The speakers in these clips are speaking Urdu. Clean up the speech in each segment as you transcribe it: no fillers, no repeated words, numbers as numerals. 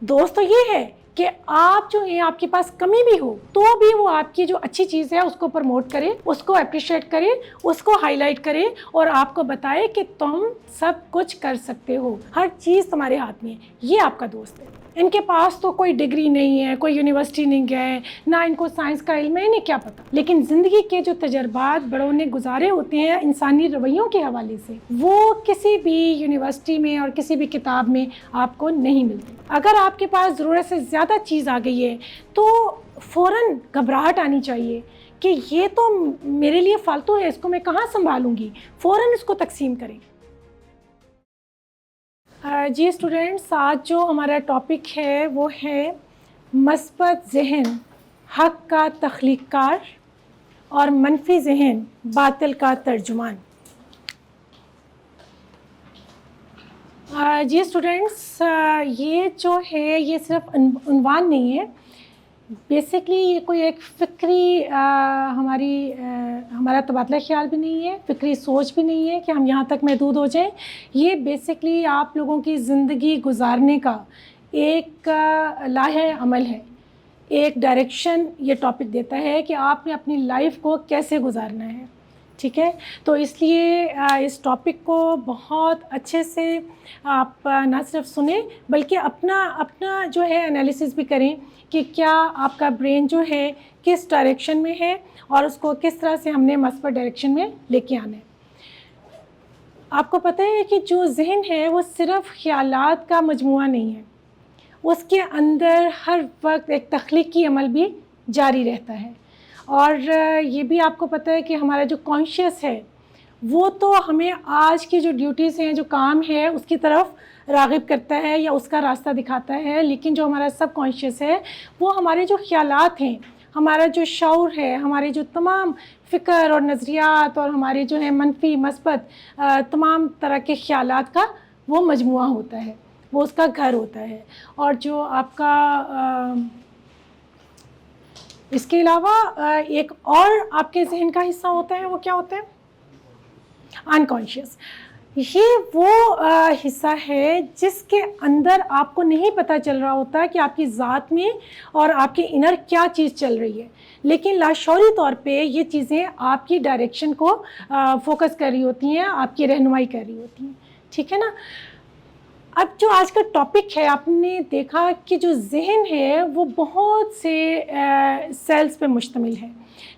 دوست تو یہ ہے کہ آپ جو ہیں آپ کے پاس کمی بھی ہو تو بھی وہ آپ کی جو اچھی چیز ہے اس کو پروموٹ کرے، اس کو اپریشیٹ کرے، اس کو ہائی لائٹ کرے اور آپ کو بتائے کہ تم سب کچھ کر سکتے ہو، ہر چیز تمہارے ہاتھ میں ہے۔ یہ آپ کا دوست ہے۔ ان کے پاس تو کوئی ڈگری نہیں ہے، کوئی یونیورسٹی نہیں گئے، نہ ان کو سائنس کا علم ہے، انہیں کیا پتہ، لیکن زندگی کے جو تجربات بڑوں نے گزارے ہوتے ہیں انسانی رویوں کے حوالے سے، وہ کسی بھی یونیورسٹی میں اور کسی بھی کتاب میں آپ کو نہیں ملتے۔ اگر آپ کے پاس ضرورت سے زیادہ چیز آ گئی ہے تو فوراً گھبراہٹ آنی چاہیے کہ یہ تو میرے لیے فالتو ہے، اس کو میں کہاں سنبھالوں گی، فوراً اس کو تقسیم کریں۔ جی اسٹوڈنٹس، آج جو ہمارا ٹاپک ہے وہ ہے مثبت ذہن حق کا تخلیق کار اور منفی ذہن باطل کا ترجمان۔ جی اسٹوڈنٹس، یہ جو ہے یہ صرف عنوان نہیں ہے، بیسکلی یہ کوئی ایک فکری ہمارا تبادلہ خیال بھی نہیں ہے، فکری سوچ بھی نہیں ہے کہ ہم یہاں تک محدود ہو جائیں۔ یہ بیسکلی آپ لوگوں کی زندگی گزارنے کا ایک لاہے عمل ہے، ایک ڈائریکشن یہ ٹاپک دیتا ہے کہ آپ نے اپنی لائف کو کیسے گزارنا ہے، ٹھیک ہے؟ تو اس لیے اس ٹاپک کو بہت اچھے سے آپ نہ صرف سنیں بلکہ اپنا جو ہے انالیسس بھی کریں کہ کیا آپ کا برین جو ہے کس ڈائریکشن میں ہے اور اس کو کس طرح سے ہم نے مثبت ڈائریکشن میں لے کے آنا ہے۔ آپ کو پتہ ہے کہ جو ذہن ہے وہ صرف خیالات کا مجموعہ نہیں ہے، اس کے اندر ہر وقت ایک تخلیقی عمل بھی جاری رہتا ہے، اور یہ بھی آپ کو پتہ ہے کہ ہمارا جو کانشیس ہے وہ تو ہمیں آج کی جو ڈیوٹیز ہیں، جو کام ہے، اس کی طرف راغب کرتا ہے یا اس کا راستہ دکھاتا ہے، لیکن جو ہمارا سب کانشیس ہے وہ ہمارے جو خیالات ہیں، ہمارا جو شعور ہے، ہمارے جو تمام فکر اور نظریات اور ہمارے جو ہے منفی مثبت تمام طرح کے خیالات کا وہ مجموعہ ہوتا ہے، وہ اس کا گھر ہوتا ہے۔ اور جو آپ کا اس کے علاوہ ایک اور آپ کے ذہن کا حصہ ہوتا ہے، وہ کیا ہوتا ہے؟ انکانشیس۔ یہ وہ حصہ ہے جس کے اندر آپ کو نہیں پتہ چل رہا ہوتا کہ آپ کی ذات میں اور آپ کے انر کیا چیز چل رہی ہے، لیکن لاشعوری طور پہ یہ چیزیں آپ کی ڈائریکشن کو فوکس کر رہی ہوتی ہیں، آپ کی رہنمائی کر رہی ہوتی ہیں، ٹھیک ہے نا؟ اب جو آج کا ٹاپک ہے، آپ نے دیکھا کہ جو ذہن ہے وہ بہت سے سیلز پہ مشتمل ہے،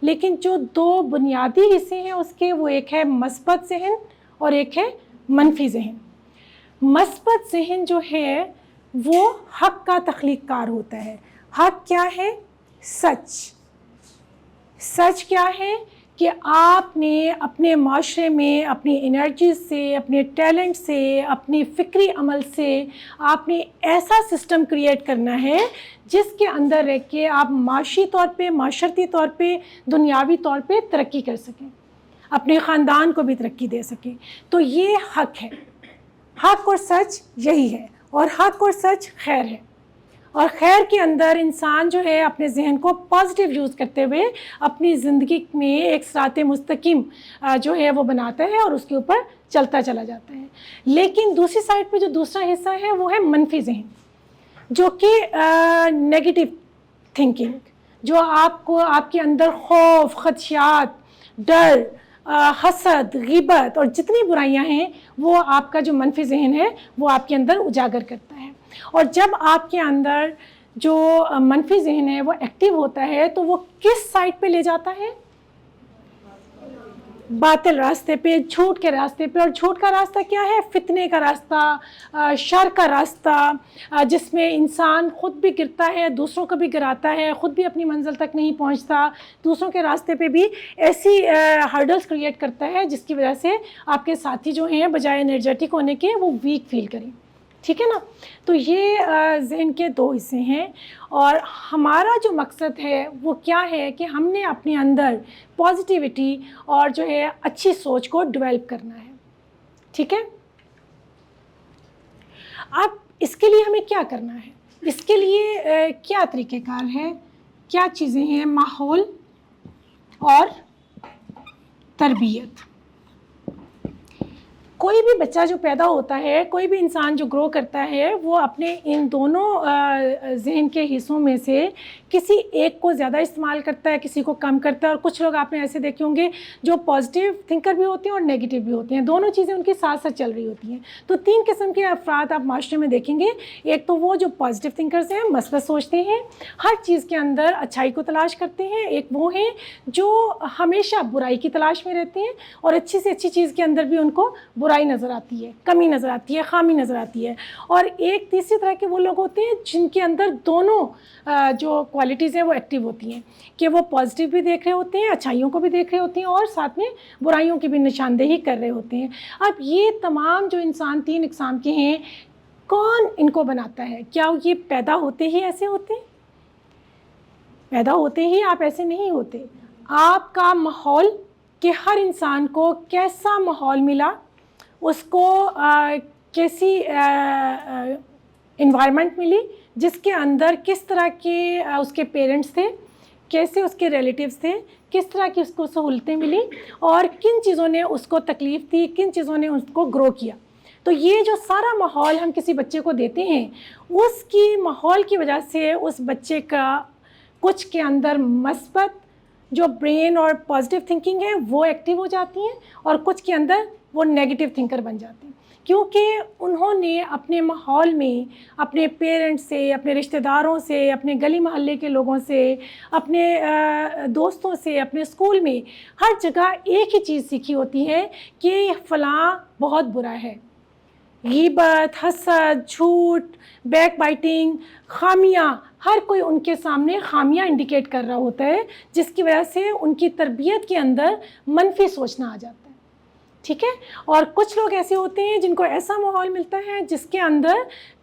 لیکن جو دو بنیادی حصے ہیں اس کے، وہ ایک ہے مثبت ذہن اور ایک ہے منفی ذہن۔ مثبت ذہن جو ہے وہ حق کا تخلیق کار ہوتا ہے۔ حق کیا ہے؟ سچ۔ سچ کیا ہے؟ کہ آپ نے اپنے معاشرے میں اپنی انرجی سے، اپنے ٹیلنٹ سے، اپنی فکری عمل سے آپ نے ایسا سسٹم کریٹ کرنا ہے جس کے اندر رہ کے آپ معاشی طور پہ، معاشرتی طور پہ، دنیاوی طور پہ ترقی کر سکیں، اپنے خاندان کو بھی ترقی دے سکیں۔ تو یہ حق ہے، حق اور سچ یہی ہے، اور حق اور سچ خیر ہے، اور خیر کے اندر انسان جو ہے اپنے ذہن کو پازیٹیو یوز کرتے ہوئے اپنی زندگی میں ایک صراط مستقیم جو ہے وہ بناتا ہے اور اس کے اوپر چلتا چلا جاتا ہے۔ لیکن دوسری سائڈ پہ جو دوسرا حصہ ہے وہ ہے منفی ذہن، جو کہ نیگیٹو تھنکنگ، جو آپ کو آپ کے اندر خوف، خدشات، ڈر، حسد، غیبت اور جتنی برائیاں ہیں وہ آپ کا جو منفی ذہن ہے وہ آپ کے اندر اجاگر کرتا ہے۔ اور جب آپ کے اندر جو منفی ذہن ہے وہ ایکٹیو ہوتا ہے تو وہ کس سائڈ پہ لے جاتا ہے؟ باطل راستے پہ، جھوٹ کے راستے پہ۔ اور جھوٹ کا راستہ کیا ہے؟ فتنے کا راستہ، شر کا راستہ، جس میں انسان خود بھی گرتا ہے، دوسروں کو بھی گراتا ہے، خود بھی اپنی منزل تک نہیں پہنچتا، دوسروں کے راستے پہ بھی ایسی ہرڈلز کریٹ کرتا ہے جس کی وجہ سے آپ کے ساتھی جو ہیں بجائے انرجیٹک ہونے کے وہ ویک فیل کریں، ٹھیک ہے نا؟ تو یہ ذہن کے دو حصے ہیں، اور ہمارا جو مقصد ہے وہ کیا ہے کہ ہم نے اپنے اندر پازیٹیوٹی اور جو ہے اچھی سوچ کو ڈیولپ کرنا ہے، ٹھیک ہے؟ اب اس کے لیے ہمیں کیا کرنا ہے؟ اس کے لیے کیا طریقہ کار ہے، کیا چیزیں ہیں؟ ماحول اور تربیت۔ کوئی بھی بچہ جو پیدا ہوتا ہے، کوئی بھی انسان جو گرو کرتا ہے، وہ اپنے ان دونوں ذہن کے حصوں میں سے کسی ایک کو زیادہ استعمال کرتا ہے، کسی کو کم کرتا ہے. اور کچھ لوگ آپ نے ایسے دیکھے ہوں گے جو پازیٹیو تھنکر بھی ہوتے ہیں اور نیگیٹیو بھی ہوتے ہیں، دونوں چیزیں ان کی ساتھ ساتھ چل رہی ہوتی ہیں. تو 3 قسم کے افراد آپ معاشرے میں دیکھیں گے. ایک تو وہ جو پازیٹیو تھنکرز ہیں، مثبت سوچتے ہیں، ہر چیز کے اندر اچھائی کو تلاش کرتے ہیں. ایک وہ ہیں جو ہمیشہ برائی کی تلاش میں رہتے ہیں اور اچھی سے اچھی چیز کے اندر بھی ان کو برائی نظر آتی ہے، کمی نظر آتی ہے، خامی نظر آتی ہے. اور ایک تیسری طرح کے وہ لوگ ہوتے ہیں جن کے اندر دونوں جو کوالٹیز ہیں وہ ایکٹیو ہوتی ہیں، کہ وہ پازیٹیو بھی دیکھ رہے ہوتے ہیں، اچھائیوں کو بھی دیکھ رہے ہوتے ہیں اور ساتھ میں برائیوں کی بھی نشاندہی کر رہے ہوتے ہیں. اب یہ تمام جو انسان 3 اقسام کے ہیں، کون ان کو بناتا ہے؟ کیا یہ پیدا ہوتے ہی ایسے ہوتے ہیں؟ پیدا ہوتے ہی آپ ایسے نہیں ہوتے. آپ کا ماحول، کہ ہر انسان کو کیسا ماحول ملا، اس کو کیسی انوائرمنٹ ملی، جس کے اندر کس طرح کے اس کے پیرنٹس تھے، کیسے اس کے ریلیٹیوز تھے، کس طرح کی اس کو سہولتیں ملی، اور کن چیزوں نے اس کو تکلیف دی، کن چیزوں نے اس کو گرو کیا. تو یہ جو سارا ماحول ہم کسی بچے کو دیتے ہیں، اس کی ماحول کی وجہ سے اس بچے کا کچھ کے اندر مثبت جو برین اور پازیٹیو تھنکنگ ہے وہ ایکٹیو ہو جاتی ہیں، اور کچھ کے اندر وہ نیگیٹیو تھنکر بن جاتے ہیں، کیونکہ انہوں نے اپنے ماحول میں اپنے پیرنٹس سے، اپنے رشتہ داروں سے، اپنے گلی محلے کے لوگوں سے، اپنے دوستوں سے، اپنے اسکول میں ہر جگہ ایک ہی چیز سیکھی ہوتی ہے کہ فلاں بہت برا ہے. غیبت، حسد، جھوٹ، بیک بائٹنگ، خامیاں، ہر کوئی ان کے سامنے خامیاں انڈیکیٹ کر رہا ہوتا ہے، جس کی وجہ سے ان کی تربیت کے اندر منفی سوچنا آ جاتا ہے. ٹھیک ہے. اور کچھ لوگ ایسے ہوتے ہیں جن کو ایسا ماحول ملتا ہے جس کے اندر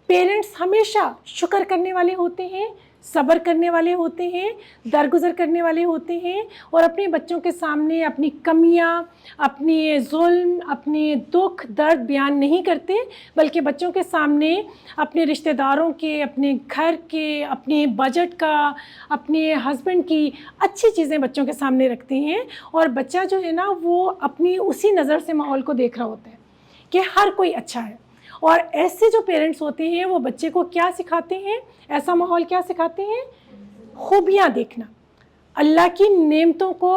پیرنٹس ہمیشہ شکر کرنے والے ہوتے ہیں، صبر کرنے والے ہوتے ہیں، درگزر کرنے والے ہوتے ہیں، اور اپنے بچوں کے سامنے اپنی کمیاں، اپنی ظلم، اپنے دکھ درد بیان نہیں کرتے، بلکہ بچوں کے سامنے اپنے رشتہ داروں کے، اپنے گھر کے، اپنے بجٹ کا، اپنے ہسبینڈ کی اچھی چیزیں بچوں کے سامنے رکھتے ہیں. اور بچہ جو ہے نا وہ اپنی اسی نظر سے ماحول کو دیکھ رہا ہوتا ہے کہ ہر کوئی اچھا ہے. اور ایسے جو پیرنٹس ہوتے ہیں وہ بچے کو کیا سکھاتے ہیں؟ ایسا ماحول کیا سکھاتے ہیں؟ خوبیاں دیکھنا. اللہ کی نعمتوں کو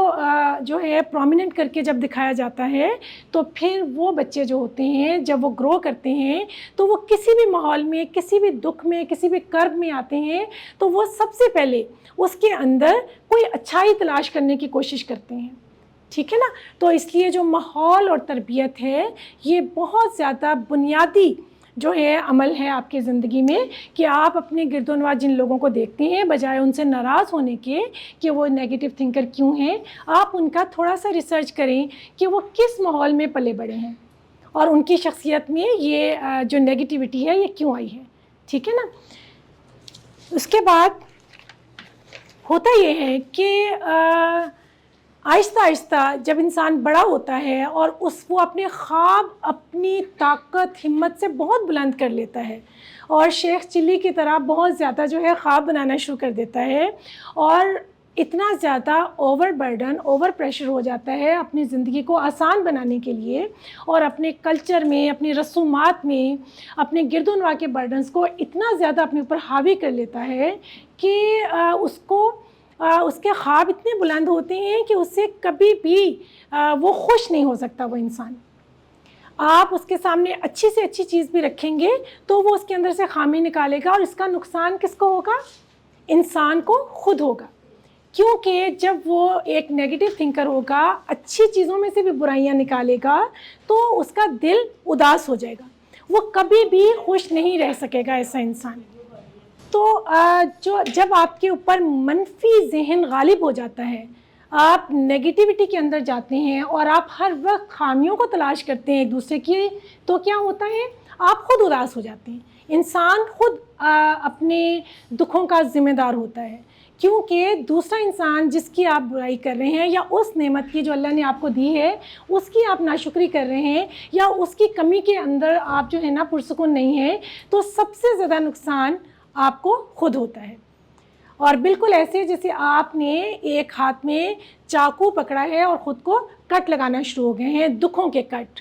جو ہے پرومیننٹ کر کے جب دکھایا جاتا ہے، تو پھر وہ بچے جو ہوتے ہیں جب وہ گرو کرتے ہیں تو وہ کسی بھی ماحول میں، کسی بھی دکھ میں، کسی بھی کرب میں آتے ہیں تو وہ سب سے پہلے اس کے اندر کوئی اچھائی تلاش کرنے کی کوشش کرتے ہیں. ٹھیک ہے نا. تو اس لیے جو ماحول اور تربیت ہے یہ بہت زیادہ بنیادی جو ہے عمل ہے آپ کی زندگی میں، کہ آپ اپنے گرد و نواح جن لوگوں کو دیکھتے ہیں، بجائے ان سے ناراض ہونے کے کہ وہ نیگیٹو تھنکر کیوں ہیں، آپ ان کا تھوڑا سا ریسرچ کریں کہ وہ کس ماحول میں پلے بڑے ہیں اور ان کی شخصیت میں یہ جو نیگیٹیوٹی ہے یہ کیوں آئی ہے. ٹھیک ہے نا. اس کے بعد ہوتا یہ ہے کہ آہستہ آہستہ جب انسان بڑا ہوتا ہے اور وہ اپنے خواب، اپنی طاقت، ہمت سے بہت بلند کر لیتا ہے، اور شیخ چلی کی طرح بہت زیادہ جو ہے خواب بنانا شروع کر دیتا ہے، اور اتنا زیادہ اوور برڈن، اوور پریشر ہو جاتا ہے اپنی زندگی کو آسان بنانے کے لیے، اور اپنے کلچر میں، اپنی رسومات میں، اپنے گرد و نواح کے برڈنس کو اتنا زیادہ اپنے اوپر حاوی کر لیتا ہے کہ اس کے خواب اتنے بلند ہوتے ہیں کہ اس سے کبھی بھی وہ خوش نہیں ہو سکتا وہ انسان. آپ اس کے سامنے اچھی سے اچھی چیز بھی رکھیں گے تو وہ اس کے اندر سے خامی نکالے گا، اور اس کا نقصان کس کو ہوگا؟ انسان کو خود ہوگا. کیونکہ جب وہ ایک نیگیٹو تھنکر ہوگا، اچھی چیزوں میں سے بھی برائیاں نکالے گا، تو اس کا دل اداس ہو جائے گا، وہ کبھی بھی خوش نہیں رہ سکے گا ایسا انسان. تو جب آپ کے اوپر منفی ذہن غالب ہو جاتا ہے، آپ نیگیٹیوٹی کے اندر جاتے ہیں اور آپ ہر وقت خامیوں کو تلاش کرتے ہیں ایک دوسرے کی، تو کیا ہوتا ہے؟ آپ خود اداس ہو جاتے ہیں. انسان خود اپنے دکھوں کا ذمہ دار ہوتا ہے، کیونکہ دوسرا انسان جس کی آپ برائی کر رہے ہیں، یا اس نعمت کی جو اللہ نے آپ کو دی ہے اس کی آپ ناشکری کر رہے ہیں، یا اس کی کمی کے اندر آپ جو ہے نا پرسکون نہیں ہیں، تو سب سے زیادہ نقصان آپ کو خود ہوتا ہے. اور بالکل ایسے جیسے آپ نے ایک ہاتھ میں چاقو پکڑا ہے اور خود کو کٹ لگانا شروع ہو گئے ہیں، دکھوں کے کٹ،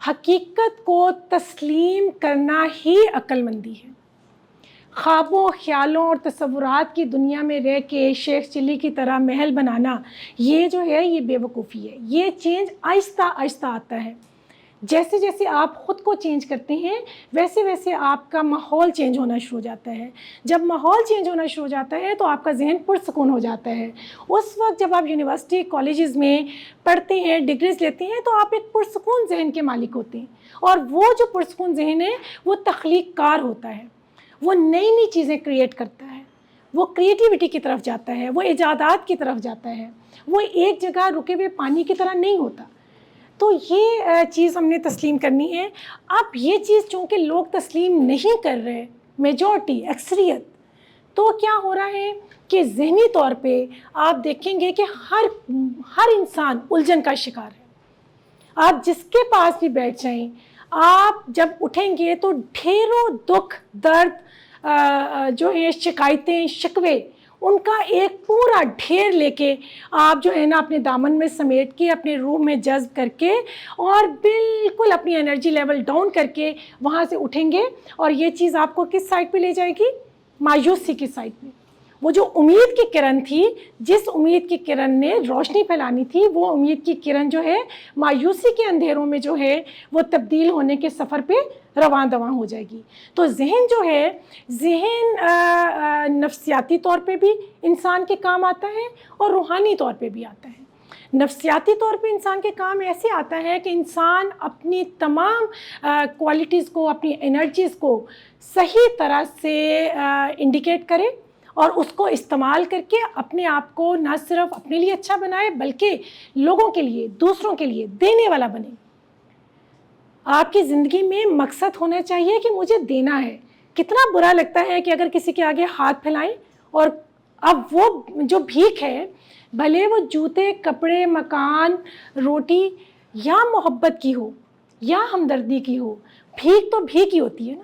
حقیقت کو تسلیم کرنا ہی عقل مندی ہے۔ خوابوں، خیالوں اور تصورات کی دنیا میں رہ کے شیخ چلی کی طرح محل بنانا، یہ جو ہے یہ بے وقوفی ہے۔ یہ چینج آہستہ آہستہ آتا ہے۔ جیسے جیسے آپ خود کو چینج کرتے ہیں ویسے ویسے آپ کا ماحول چینج ہونا شروع ہو جاتا ہے۔ جب ماحول چینج ہونا شروع ہو جاتا ہے تو آپ کا ذہن پرسکون ہو جاتا ہے۔ اس وقت جب آپ یونیورسٹی کالجز میں پڑھتے ہیں، ڈگریز لیتے ہیں، تو آپ ایک پرسکون ذہن کے مالک ہوتے ہیں، اور وہ جو پرسکون ذہن ہے وہ تخلیق کار ہوتا ہے، وہ نئی نئی چیزیں کریٹ کرتا ہے، وہ کریٹیوٹی کی طرف جاتا ہے، وہ ایجادات کی طرف جاتا ہے، وہ ایک جگہ رکے ہوئے پانی کی طرح نہیں ہوتا۔ تو یہ چیز ہم نے تسلیم کرنی ہے۔ اب یہ چیز چونکہ لوگ تسلیم نہیں کر رہے، میجورٹی، اکثریت، تو کیا ہو رہا ہے کہ ذہنی طور پہ آپ دیکھیں گے کہ ہر انسان الجھن کا شکار ہے۔ آپ جس کے پاس بھی بیٹھ جائیں، آپ جب اٹھیں گے تو ڈھیروں دکھ، درد، جو ہے شکایتیں، شکوے، ان کا ایک پورا ڈھیر لے کے آپ جو ہے نا اپنے دامن میں سمیٹ کے اپنے روح میں جذب کر کے اور بالکل اپنی انرجی لیول ڈاؤن کر کے وہاں سے اٹھیں گے، اور یہ چیز آپ کو کس سائڈ پہ لے جائے گی؟ مایوسی کی سائڈ پہ۔ وہ جو امید کی کرن تھی، جس امید کی کرن نے روشنی پھیلانی تھی، وہ امید کی کرن جو ہے مایوسی کے اندھیروں میں جو ہے وہ تبدیل ہونے کے سفر پہ رواں دواں ہو جائے گی۔ تو ذہن جو ہے، ذہن نفسیاتی طور پہ بھی انسان کے کام آتا ہے اور روحانی طور پہ بھی آتا ہے۔ نفسیاتی طور پہ انسان کے کام ایسے آتا ہے کہ انسان اپنی تمام کوالٹیز کو، اپنی انرجیز کو صحیح طرح سے انڈیکیٹ کرے اور اس کو استعمال کر کے اپنے آپ کو نہ صرف اپنے لیے اچھا بنائے بلکہ لوگوں کے لیے، دوسروں کے لیے دینے والا بنے۔ آپ کی زندگی میں مقصد ہونا چاہیے کہ مجھے دینا ہے۔ کتنا برا لگتا ہے کہ اگر کسی کے آگے ہاتھ پھیلائیں اور اب وہ جو بھیک ہے، بھلے وہ جوتے، کپڑے، مکان، روٹی یا محبت کی ہو یا ہمدردی کی ہو، بھیک تو بھیک ہی ہوتی ہے نا۔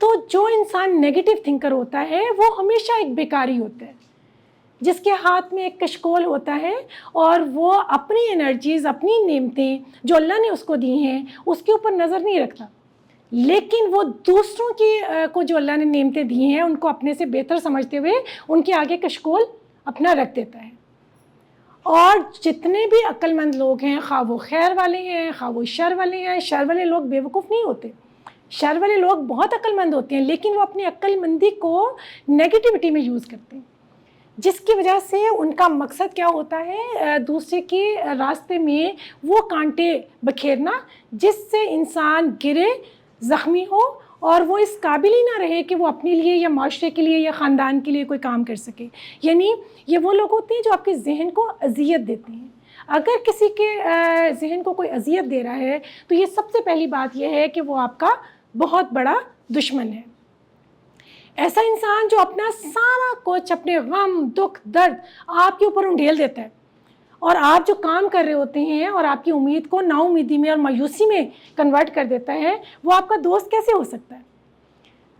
تو جو انسان نیگیٹو تھنکر ہوتا ہے وہ ہمیشہ ایک بیکاری ہوتا ہے، جس کے ہاتھ میں ایک کشکول ہوتا ہے اور وہ اپنی انرجیز، اپنی نعمتیں جو اللہ نے اس کو دی ہیں اس کے اوپر نظر نہیں رکھتا، لیکن وہ دوسروں کی کو جو اللہ نے نعمتیں دی ہیں ان کو اپنے سے بہتر سمجھتے ہوئے ان کے آگے کشکول اپنا رکھ دیتا ہے۔ اور جتنے بھی عقل مند لوگ ہیں، خواہ وہ خیر والے ہیں، خواہ وہ شر والے ہیں، شر والے لوگ بے وقوف نہیں ہوتے، شر والے لوگ بہت عقل مند ہوتے ہیں، لیکن وہ اپنی عقل مندی کو نیگیٹیوٹی میں یوز کرتے ہیں، جس کی وجہ سے ان کا مقصد کیا ہوتا ہے؟ دوسرے کے راستے میں وہ کانٹے بکھیرنا جس سے انسان گرے، زخمی ہو اور وہ اس قابل ہی نہ رہے کہ وہ اپنے لیے یا معاشرے کے لیے یا خاندان کے لیے کوئی کام کر سکے۔ یعنی یہ وہ لوگ ہوتے ہیں جو آپ کے ذہن کو اذیت دیتے ہیں۔ اگر کسی کے ذہن کو کوئی اذیت دے رہا ہے تو یہ سب سے پہلی بات یہ ہے کہ وہ آپ کا بہت بڑا دشمن ہے۔ ایسا انسان جو اپنا سارا کچھ، اپنے غم، دکھ، درد آپ کے اوپر انڈیل دیتا ہے، اور آپ جو کام کر رہے ہوتے ہیں اور آپ کی امید کو نا امیدی میں اور مایوسی میں کنورٹ کر دیتا ہے، وہ آپ کا دوست کیسے ہو سکتا ہے؟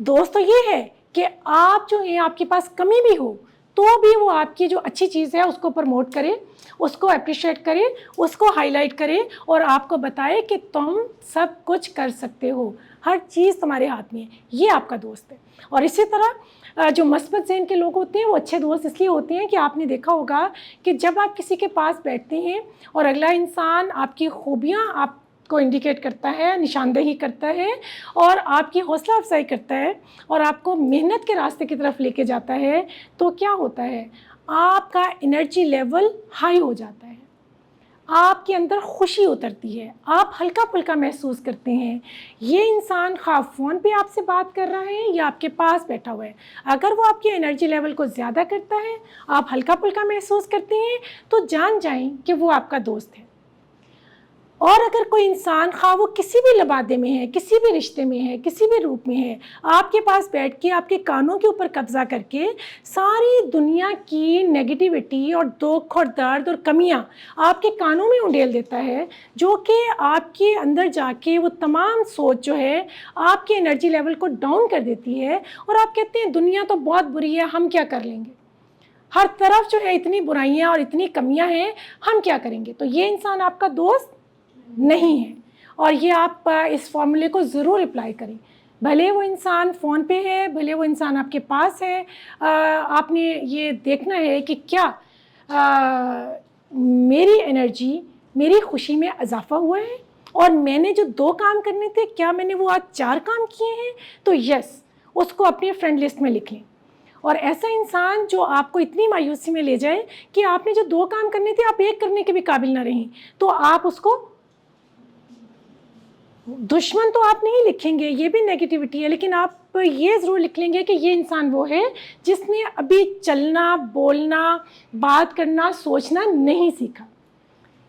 دوست تو یہ ہے کہ آپ جو ہیں، آپ کے پاس کمی بھی ہو تو بھی وہ آپ کی جو اچھی چیز ہے اس کو پروموٹ کرے، اس کو اپریشیٹ کرے، اس کو ہائی لائٹ کرے اور آپ کو بتائے کہ تم سب کچھ کر سکتے ہو، ہر چیز تمہارے ہاتھ میں ہے۔ یہ آپ کا دوست ہے۔ اور اسی طرح جو مثبت ذہن کے لوگ ہوتے ہیں وہ اچھے دوست اس لیے ہوتے ہیں کہ آپ نے دیکھا ہوگا کہ جب آپ کسی کے پاس بیٹھتے ہیں اور اگلا انسان آپ کی خوبیاں آپ کو انڈیکیٹ کرتا ہے، نشاندہی کرتا ہے اور آپ کی حوصلہ افزائی کرتا ہے اور آپ کو محنت کے راستے کی طرف لے کے جاتا ہے، تو کیا ہوتا ہے؟ آپ کا انرجی لیول ہائی ہو جاتا ہے، آپ کے اندر خوشی اترتی ہے، آپ ہلکا پھلکا محسوس کرتے ہیں۔ یہ انسان خواہ فون پہ آپ سے بات کر رہا ہے یا آپ کے پاس بیٹھا ہوا ہے، اگر وہ آپ کے انرجی لیول کو زیادہ کرتا ہے، آپ ہلکا پھلکا محسوس کرتے ہیں، تو جان جائیں کہ وہ آپ کا دوست ہے۔ اور اگر کوئی انسان خواہ وہ کسی بھی لبادے میں ہے، کسی بھی رشتے میں ہے، کسی بھی روپ میں ہے، آپ کے پاس بیٹھ کے آپ کے کانوں کے اوپر قبضہ کر کے ساری دنیا کی نیگیٹیوٹی اور دکھ اور درد اور کمیاں آپ کے کانوں میں انڈیل دیتا ہے، جو کہ آپ کے اندر جا کے وہ تمام سوچ جو ہے آپ کے انرجی لیول کو ڈاؤن کر دیتی ہے، اور آپ کہتے ہیں دنیا تو بہت بری ہے، ہم کیا کر لیں گے، ہر طرف جو ہے اتنی برائیاں اور اتنی کمیاں ہیں، ہم کیا کریں گے۔ تو یہ انسان آپ کا دوست نہیں ہے۔ اور یہ آپ اس فارمولے کو ضرور اپلائی کریں. بھلے وہ انسان فون پہ ہے، بھلے وہ انسان آپ کے پاس ہے، آپ نے یہ دیکھنا ہے کہ کیا میری انرجی، میری خوشی میں اضافہ ہوا ہے، اور میں نے جو 2 کام کرنے تھے کیا میں نے وہ آج 4 کام کیے ہیں. تو یس، اس کو اپنی فرینڈ لسٹ میں لکھ لیں. اور ایسا انسان جو آپ کو اتنی مایوسی میں لے جائے کہ آپ نے جو 2 کام کرنے تھے آپ 1 کرنے کے بھی قابل نہ رہیں، تو آپ اس کو دشمن تو آپ نہیں لکھیں گے، یہ بھی نیگیٹیوٹی ہے، لیکن آپ یہ ضرور لکھ لیں گے کہ یہ انسان وہ ہے جس نے ابھی چلنا، بولنا، بات کرنا، سوچنا نہیں سیکھا.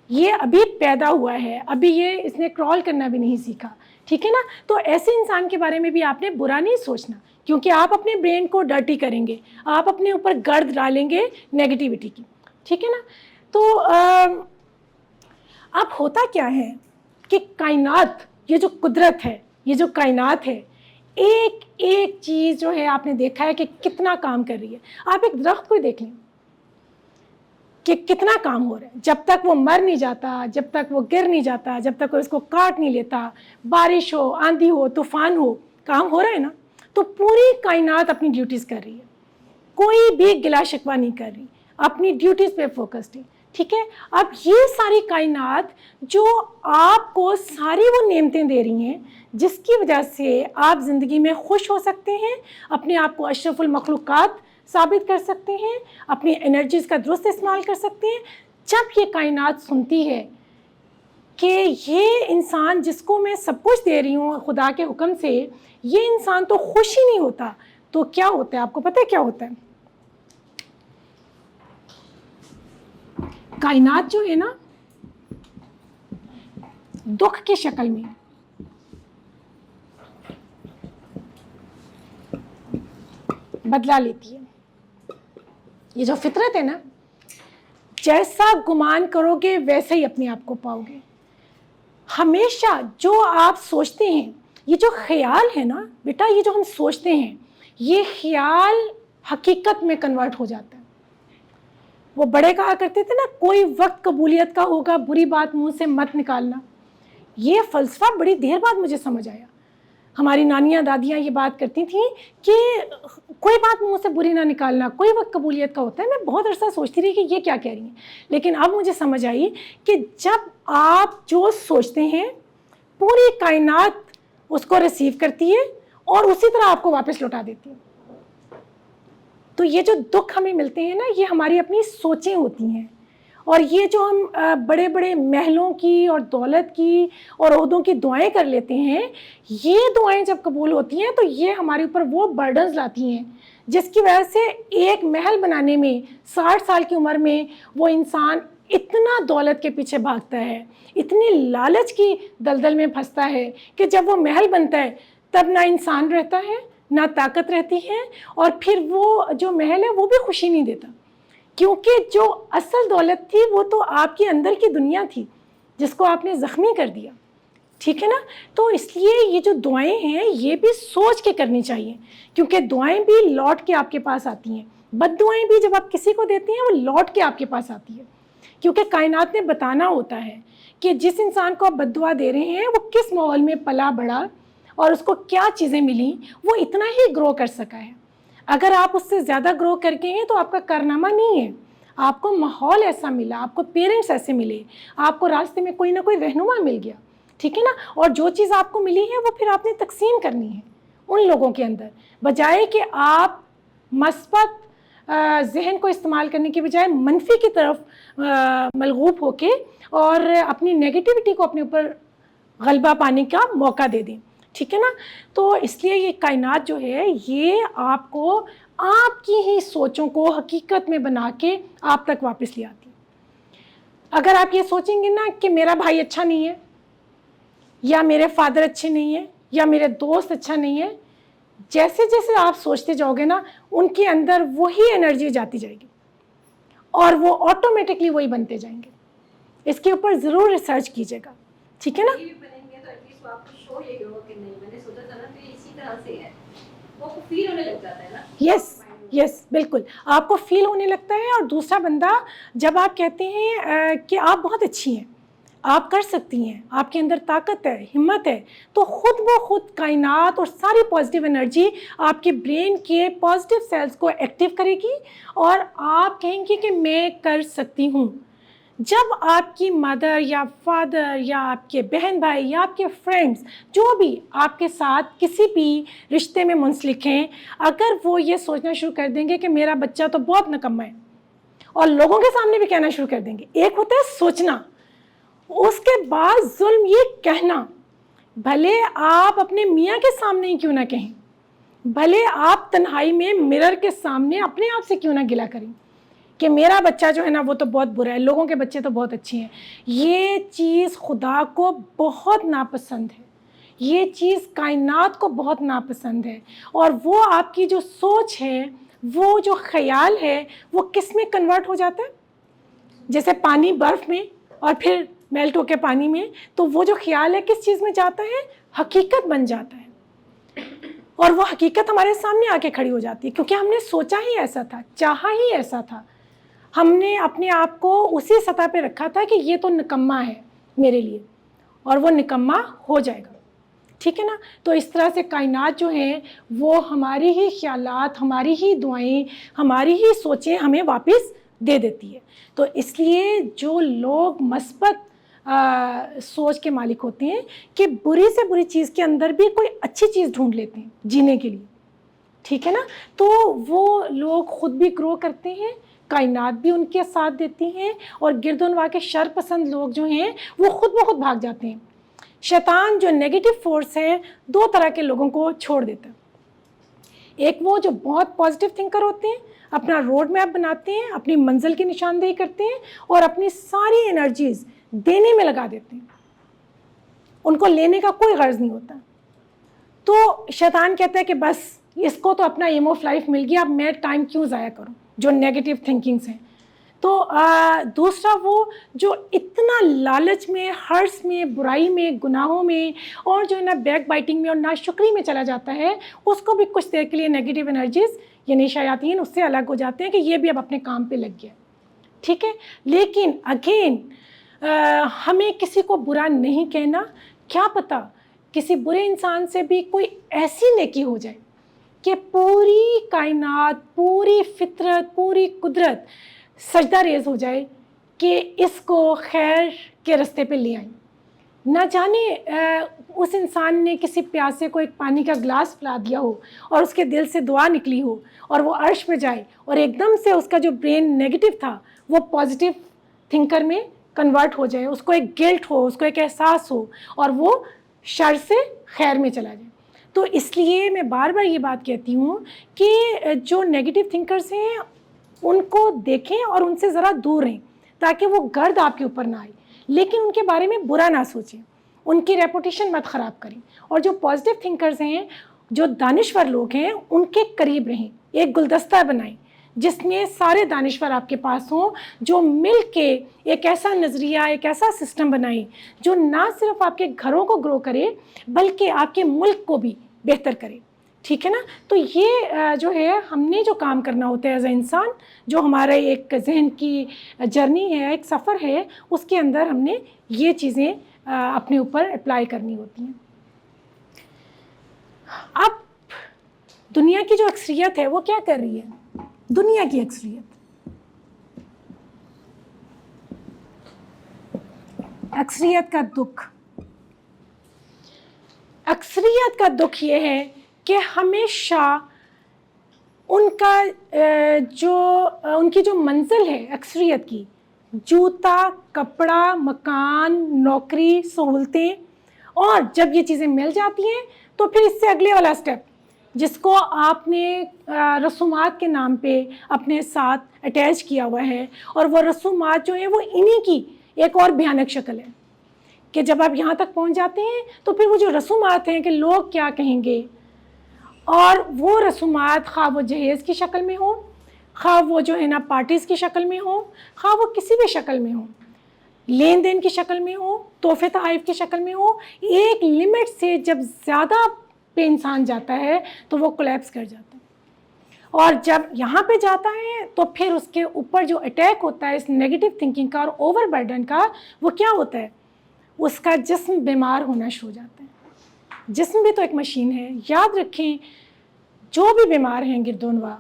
یہ ابھی پیدا ہوا ہے، ابھی یہ اس نے کرال کرنا بھی نہیں سیکھا. ٹھیک ہے نا؟ تو ایسے انسان کے بارے میں بھی آپ نے برا نہیں سوچنا، کیونکہ آپ اپنے برین کو ڈرٹی کریں گے، آپ اپنے اوپر گرد ڈالیں گے نیگیٹیوٹی کی. ٹھیک ہے نا؟ تو اب ہوتا کیا ہے کہ کائنات، یہ جو قدرت ہے، یہ جو کائنات ہے، ایک ایک چیز جو ہے آپ نے دیکھا ہے کہ کتنا کام کر رہی ہے. آپ ایک درخت کو دیکھ لیں کہ کتنا کام ہو رہا ہے. جب تک وہ مر نہیں جاتا، جب تک وہ گر نہیں جاتا، جب تک وہ اس کو کاٹ نہیں لیتا، بارش ہو، آندھی ہو، طوفان ہو، کام ہو رہا ہے نا. تو پوری کائنات اپنی ڈیوٹیز کر رہی ہے، کوئی بھی گلا شکوہ نہیں کر رہی، اپنی ڈیوٹیز پہ فوکسڈ ہے. ٹھیک ہے؟ اب یہ ساری کائنات جو آپ کو ساری وہ نعمتیں دے رہی ہیں جس کی وجہ سے آپ زندگی میں خوش ہو سکتے ہیں، اپنے آپ کو اشرف المخلوقات ثابت کر سکتے ہیں، اپنی انرجیز کا درست استعمال کر سکتے ہیں. جب یہ کائنات سنتی ہے کہ یہ انسان جس کو میں سب کچھ دے رہی ہوں خدا کے حکم سے، یہ انسان تو خوش ہی نہیں ہوتا، تو کیا ہوتا ہے؟ آپ کو پتہ ہے کیا ہوتا ہے؟ کائنات جو ہے نا دکھ کی شکل میں بدلا لیتی ہے. یہ جو فطرت ہے نا، جیسا گمان کرو گے ویسے ہی اپنے آپ کو پاؤ گے. ہمیشہ جو آپ سوچتے ہیں، یہ جو خیال ہے نا بیٹا، یہ جو ہم سوچتے ہیں، یہ خیال حقیقت میں کنورٹ ہو جاتا ہے. وہ بڑے کہا کرتے تھے نا، کوئی وقت قبولیت کا ہوگا، بری بات منہ سے مت نکالنا. یہ فلسفہ بڑی دیر بعد مجھے سمجھ آیا. ہماری نانیاں دادیاں یہ بات کرتی تھیں کہ کوئی بات منہ سے بری نہ نکالنا، کوئی وقت قبولیت کا ہوتا ہے. میں بہت عرصہ سوچتی رہی کہ یہ کیا کہہ رہی ہیں، لیکن اب مجھے سمجھ آئی کہ جب آپ جو سوچتے ہیں پوری کائنات اس کو ریسیو کرتی ہے اور اسی طرح آپ کو واپس لوٹا دیتی ہے. تو یہ جو دکھ ہمیں ملتے ہیں نا، یہ ہماری اپنی سوچیں ہوتی ہیں. اور یہ جو ہم بڑے بڑے محلوں کی اور دولت کی اور عہدوں کی دعائیں کر لیتے ہیں، یہ دعائیں جب قبول ہوتی ہیں تو یہ ہمارے اوپر وہ برڈنز لاتی ہیں جس کی وجہ سے ایک محل بنانے میں 60 سال کی عمر میں وہ انسان اتنا دولت کے پیچھے بھاگتا ہے، اتنی لالچ کی دلدل میں پھنستا ہے کہ جب وہ محل بنتا ہے تب نہ انسان رہتا ہے، نہ طاقت رہتی ہے، اور پھر وہ جو محل ہے وہ بھی خوشی نہیں دیتا، کیونکہ جو اصل دولت تھی وہ تو آپ کے اندر کی دنیا تھی جس کو آپ نے زخمی کر دیا. ٹھیک ہے نا؟ تو اس لیے یہ جو دعائیں ہیں یہ بھی سوچ کے کرنی چاہیے، کیونکہ دعائیں بھی لوٹ کے آپ کے پاس آتی ہیں. بد دعائیں بھی جب آپ کسی کو دیتے ہیں وہ لوٹ کے آپ کے پاس آتی ہے، کیونکہ کائنات نے بتانا ہوتا ہے کہ جس انسان کو آپ بد دعا دے رہے ہیں وہ کس ماحول میں پلا بڑھا اور اس کو کیا چیزیں ملیں، وہ اتنا ہی گرو کر سکا ہے. اگر آپ اس سے زیادہ گرو کر کے ہیں تو آپ کا کارنامہ نہیں ہے، آپ کو ماحول ایسا ملا، آپ کو پیرنٹس ایسے ملے، آپ کو راستے میں کوئی نہ کوئی رہنما مل گیا. ٹھیک ہے نا؟ اور جو چیز آپ کو ملی ہے وہ پھر آپ نے تقسیم کرنی ہے ان لوگوں کے اندر، بجائے کہ آپ مثبت ذہن کو استعمال کرنے کی بجائے منفی کی طرف ملغوب ہو کے اور اپنی نیگیٹیوٹی کو اپنے اوپر غلبہ پانے کا موقع دے دیں. ٹھیک ہے نا؟ تو اس لیے یہ کائنات جو ہے یہ آپ کو آپ کی ہی سوچوں کو حقیقت میں بنا کے آپ تک واپس لے آتی. اگر آپ یہ سوچیں گے نا کہ میرا بھائی اچھا نہیں ہے، یا میرے فادر اچھے نہیں ہیں، یا میرے دوست اچھا نہیں ہے، جیسے جیسے آپ سوچتے جاؤ گے نا ان کے اندر وہی انرجی جاتی جائے گی اور وہ آٹومیٹکلی وہی بنتے جائیں گے. اس کے اوپر ضرور ریسرچ کیجیے گا. ٹھیک ہے نا؟ یس بالکل آپ کو فیل ہونے لگتا ہے. اور دوسرا بندہ جب آپ کہتے ہیں کہ آپ بہت اچھی ہیں، آپ کر سکتی ہیں، آپ کے اندر طاقت ہے، ہمت ہے، تو خود بخود کائنات اور ساری پازیٹیو انرجی آپ کے برین کے پازیٹیو سیلز کو ایکٹیو کرے گی اور آپ کہیں گے کہ میں کر سکتی ہوں۔ جب آپ کی مدر یا فادر یا آپ کے بہن بھائی یا آپ کے فرینڈز جو بھی آپ کے ساتھ کسی بھی رشتے میں منسلک ہیں، اگر وہ یہ سوچنا شروع کر دیں گے کہ میرا بچہ تو بہت نکما ہے، اور لوگوں کے سامنے بھی کہنا شروع کر دیں گے، ایک ہوتا ہے سوچنا، اس کے بعد ظلم یہ کہنا، بھلے آپ اپنے میاں کے سامنے ہی کیوں نہ کہیں، بھلے آپ تنہائی میں مرر کے سامنے اپنے آپ سے کیوں نہ گلا کریں کہ میرا بچہ جو ہے نا وہ تو بہت برا ہے، لوگوں کے بچے تو بہت اچھے ہیں۔ یہ چیز خدا کو بہت ناپسند ہے، یہ چیز کائنات کو بہت ناپسند ہے، اور وہ آپ کی جو سوچ ہے، وہ جو خیال ہے، وہ کس میں کنورٹ ہو جاتا ہے؟ جیسے پانی برف میں اور پھر میلٹ ہو کے پانی میں، تو وہ جو خیال ہے کس چیز میں جاتا ہے؟ حقیقت بن جاتا ہے، اور وہ حقیقت ہمارے سامنے آ کے کھڑی ہو جاتی ہے، کیونکہ ہم نے سوچا ہی ایسا تھا، چاہا ہی ایسا تھا، ہم نے اپنے آپ کو اسی سطح پہ رکھا تھا کہ یہ تو نکما ہے میرے لیے، اور وہ نکما ہو جائے گا، ٹھیک ہے نا؟ تو اس طرح سے کائنات جو ہیں وہ ہماری ہی خیالات، ہماری ہی دعائیں، ہماری ہی سوچیں ہمیں واپس دے دیتی ہے۔ تو اس لیے جو لوگ مثبت سوچ کے مالک ہوتے ہیں کہ بری سے بری چیز کے اندر بھی کوئی اچھی چیز ڈھونڈ لیتے ہیں جینے کے لیے، ٹھیک ہے نا؟ تو وہ لوگ خود بھی گرو کرتے ہیں، کائنات بھی ان کے ساتھ دیتی ہیں، اور گرد و نواح کے شر پسند لوگ جو ہیں وہ خود بخود بھاگ جاتے ہیں۔ شیطان جو نیگیٹو فورس ہے، دو طرح کے لوگوں کو چھوڑ دیتا ہے، ایک وہ جو بہت پازیٹیو تھنکر ہوتے ہیں، اپنا روڈ میپ بناتے ہیں، اپنی منزل کی نشاندہی کرتے ہیں، اور اپنی ساری انرجیز دینے میں لگا دیتے ہیں، ان کو لینے کا کوئی غرض نہیں ہوتا۔ تو شیطان کہتا ہے کہ بس اس کو تو اپنا ایم آف لائف مل گیا، اب میں ٹائم کیوں ضائع کروں، جو نیگیٹو تھنکنگز ہیں۔ تو دوسرا وہ جو اتنا لالچ میں، ہرس میں، برائی میں، گناہوں میں، اور جو ہے نا بیک بائٹنگ میں اور ناشکری میں چلا جاتا ہے، اس کو بھی کچھ دیر کے لیے نیگیٹو انرجیز یعنی شیاطین اس سے الگ ہو جاتے ہیں کہ یہ بھی اب اپنے کام پہ لگ گیا، ٹھیک ہے؟ لیکن اگین ہمیں کسی کو برا نہیں کہنا، کیا پتہ کسی برے انسان سے بھی کوئی ایسی نیکی ہو جائے کہ پوری کائنات، پوری فطرت، پوری قدرت سجدہ ریز ہو جائے کہ اس کو خیر کے رستے پہ لے آئیں۔ نہ جانے اس انسان نے کسی پیاسے کو ایک پانی کا گلاس پلا دیا ہو اور اس کے دل سے دعا نکلی ہو اور وہ عرش پہ جائے، اور ایک دم سے اس کا جو برین نیگیٹو تھا وہ پازیٹیو تھنکر میں کنورٹ ہو جائے، اس کو ایک گلٹ ہو، اس کو ایک احساس ہو، اور وہ شر سے خیر میں چلا جائے۔ تو اس لیے میں بار بار یہ بات کہتی ہوں کہ جو نیگیٹو تھنکرز ہیں ان کو دیکھیں اور ان سے ذرا دور رہیں تاکہ وہ گرد آپ کے اوپر نہ آئے، لیکن ان کے بارے میں برا نہ سوچیں، ان کی ریپوٹیشن مت خراب کریں، اور جو پازیٹیو تھنکرز ہیں، جو دانشور لوگ ہیں، ان کے قریب رہیں، ایک گلدستہ بنائیں جس میں سارے دانشور آپ کے پاس ہوں، جو مل کے ایک ایسا نظریہ، ایک ایسا سسٹم بنائیں جو نہ صرف آپ کے گھروں کو گرو کرے بلکہ آپ کے ملک کو بھی بہتر کرے، ٹھیک ہے نا؟ تو یہ جو ہے ہم نے جو کام کرنا ہوتا ہے ایز اے انسان، جو ہمارا ایک ذہن کی جرنی ہے، ایک سفر ہے، اس کے اندر ہم نے یہ چیزیں اپنے اوپر اپلائی کرنی ہوتی ہیں۔ اب دنیا کی جو اکثریت ہے وہ کیا کر رہی ہے؟ دنیا کی اکثریت کا دکھ یہ ہے کہ ہمیشہ ان کی جو منزل ہے اکثریت کی، جوتا، کپڑا، مکان، نوکری، سہولتیں، اور جب یہ چیزیں مل جاتی ہیں تو پھر اس سے اگلے والا سٹیپ جس کو آپ نے رسومات کے نام پہ اپنے ساتھ اٹیچ کیا ہوا ہے، اور وہ رسومات جو ہیں وہ انہی کی ایک اور بھیانک شکل ہے کہ جب آپ یہاں تک پہنچ جاتے ہیں تو پھر وہ جو رسومات ہیں کہ لوگ کیا کہیں گے، اور وہ رسومات خواہ وہ جہیز کی شکل میں ہوں، خواہ وہ جو ہے نا پارٹیز کی شکل میں ہوں، خواہ وہ کسی بھی شکل میں ہوں، لین دین کی شکل میں ہو، تحفے تحائف کی شکل میں ہو، ایک لمٹ سے جب زیادہ پہ انسان جاتا ہے تو وہ کولیپس کر جاتا ہے، اور جب یہاں پہ جاتا ہے تو پھر اس کے اوپر جو اٹیک ہوتا ہے اس نیگیٹو تھنکنگ کا اور اوور برڈن کا، وہ کیا ہوتا ہے اس کا جسم بیمار ہونا شروع ہو جاتا ہے۔ جسم بھی تو ایک مشین ہے۔ یاد رکھیں جو بھی بیمار ہیں گردونوا،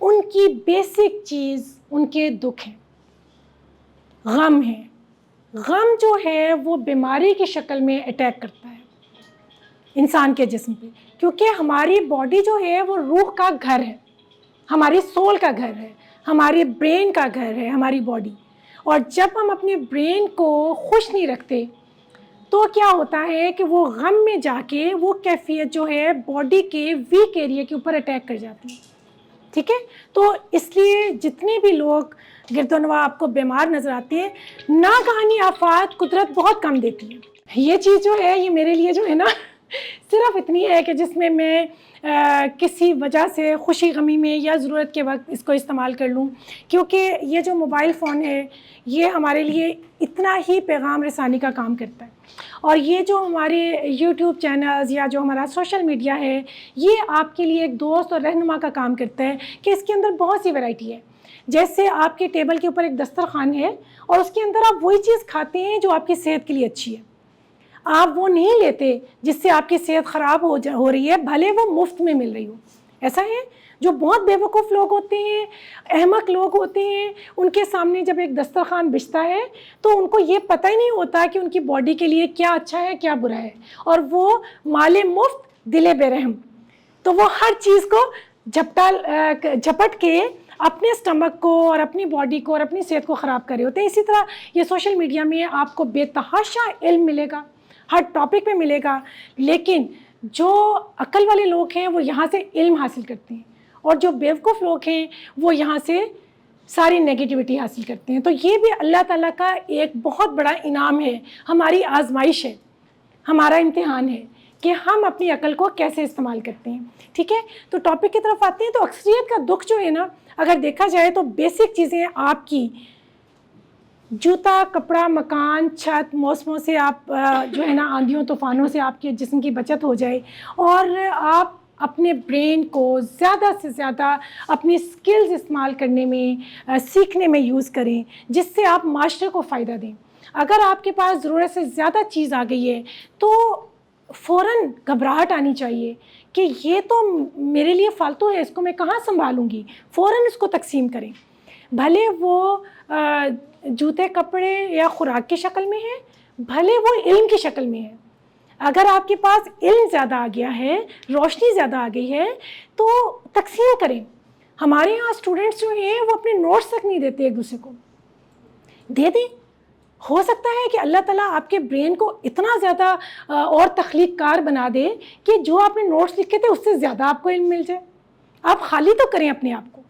ان کی بیسک چیز ان کے دکھ ہیں، غم ہے۔ غم جو ہے وہ بیماری کی شکل میں اٹیک کرتا ہے انسان کے جسم پہ، کیونکہ ہماری باڈی جو ہے وہ روح کا گھر ہے، ہماری سول کا گھر ہے، ہماری برین کا گھر ہے ہماری باڈی۔ اور جب ہم اپنے برین کو خوش نہیں رکھتے تو کیا ہوتا ہے کہ وہ غم میں جا کے وہ کیفیت جو ہے باڈی کے ویک ایریا کے اوپر اٹیک کر جاتی ہے، ٹھیک ہے؟ تو اس لیے جتنے بھی لوگ گردونوا آپ کو بیمار نظر آتے ہیں، ناگہانی آفات قدرت بہت کم دیتی ہے۔ یہ چیز جو ہے یہ میرے لیے جو ہے نا صرف اتنی ہے کہ جس میں کسی وجہ سے خوشی غمی میں یا ضرورت کے وقت اس کو استعمال کر لوں، کیونکہ یہ جو موبائل فون ہے یہ ہمارے لیے اتنا ہی پیغام رسانی کا کام کرتا ہے۔ اور یہ جو ہمارے یوٹیوب چینلز یا جو ہمارا سوشل میڈیا ہے یہ آپ کے لیے ایک دوست اور رہنما کا کام کرتا ہے کہ اس کے اندر بہت سی ورائٹی ہے۔ جیسے آپ کے ٹیبل کے اوپر ایک دسترخوان ہے اور اس کے اندر آپ وہی چیز کھاتے ہیں جو آپ کی صحت کے لیے اچھی ہے، آپ وہ نہیں لیتے جس سے آپ کی صحت خراب ہو رہی ہے، بھلے وہ مفت میں مل رہی ہو۔ ایسا ہے جو بہت بے وقوف لوگ ہوتے ہیں، احمق لوگ ہوتے ہیں، ان کے سامنے جب ایک دسترخوان بچھتا ہے تو ان کو یہ پتہ ہی نہیں ہوتا کہ ان کی باڈی کے لیے کیا اچھا ہے کیا برا ہے، اور وہ مال مفت دل بے رحم، تو وہ ہر چیز کو جھپٹ کے اپنے اسٹمک کو اور اپنی باڈی کو اور اپنی صحت کو خراب کر رہے ہوتے ہیں۔ اسی طرح یہ سوشل میڈیا میں آپ کو بے تحاشا علم ملے گا، ہر ٹاپک پہ ملے گا، لیکن جو عقل والے لوگ ہیں وہ یہاں سے علم حاصل کرتے ہیں، اور جو بیوقوف لوگ ہیں وہ یہاں سے ساری نیگیٹیوٹی حاصل کرتے ہیں۔ تو یہ بھی اللہ تعالیٰ کا ایک بہت بڑا انعام ہے، ہماری آزمائش ہے، ہمارا امتحان ہے کہ ہم اپنی عقل کو کیسے استعمال کرتے ہیں، ٹھیک ہے؟ تو ٹاپک کی طرف آتے ہیں۔ تو اکثریت کا دکھ جو ہے نا، اگر دیکھا جائے تو بیسک چیزیں آپ کی جوتا، کپڑا، مکان، چھت، موسموں سے آپ جو ہے نا آندھیوں طوفانوں سے آپ کے جسم کی بچت ہو جائے، اور آپ اپنے برین کو زیادہ سے زیادہ اپنی سکلز استعمال کرنے میں، سیکھنے میں یوز کریں، جس سے آپ معاشرے کو فائدہ دیں۔ اگر آپ کے پاس ضرورت سے زیادہ چیز آ گئی ہے تو فوراً گھبراہٹ آنی چاہیے کہ یہ تو میرے لیے فالتو ہے، اس کو میں کہاں سنبھالوں گی، فوراً اس کو تقسیم کریں، بھلے وہ جوتے، کپڑے یا خوراک کی شکل میں ہے، بھلے وہ علم کی شکل میں ہے۔ اگر آپ کے پاس علم زیادہ آ گیا ہے، روشنی زیادہ آ گئی ہے، تو تقسیم کریں۔ ہمارے یہاں اسٹوڈنٹس جو ہیں وہ اپنے نوٹس تک نہیں دیتے، ایک دوسرے کو دے دیں۔ ہو سکتا ہے کہ اللہ تعالیٰ آپ کے برین کو اتنا زیادہ اور تخلیق کار بنا دے کہ جو آپ نے نوٹس لکھے تھے اس سے زیادہ آپ کو علم مل جائے۔ آپ خالی تو کریں اپنے آپ کو،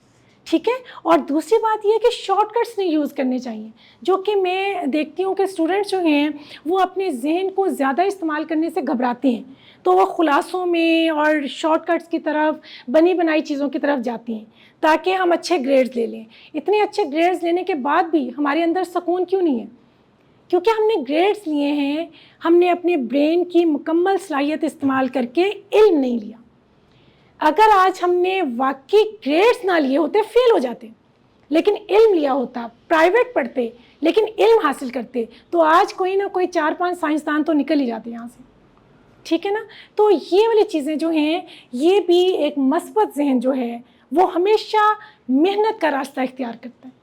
ٹھیک ہے؟ اور دوسری بات یہ ہے کہ شارٹ کٹس نہیں یوز کرنے چاہیے، جو کہ میں دیکھتی ہوں کہ اسٹوڈنٹس جو ہیں وہ اپنے ذہن کو زیادہ استعمال کرنے سے گھبراتے ہیں، تو وہ خلاصوں میں اور شارٹ کٹس کی طرف، بنی بنائی چیزوں کی طرف جاتی ہیں تاکہ ہم اچھے گریڈز لے لیں۔ اتنے اچھے گریڈز لینے کے بعد بھی ہمارے اندر سکون کیوں نہیں ہے؟ کیونکہ ہم نے گریڈز لیے ہیں، ہم نے اپنے برین کی مکمل صلاحیت استعمال کر کے علم نہیں لیا۔ اگر آج ہم نے واقعی گریڈز نہ لیے ہوتے فیل ہو جاتے، لیکن علم لیا ہوتا، پرائیویٹ پڑھتے لیکن علم حاصل کرتے، تو آج کوئی نہ کوئی 4-5 سائنسدان تو نکل ہی جاتے یہاں سے، ٹھیک ہے نا؟ تو یہ والی چیزیں جو ہیں، یہ بھی ایک مثبت ذہن جو ہے وہ ہمیشہ محنت کا راستہ اختیار کرتا ہے،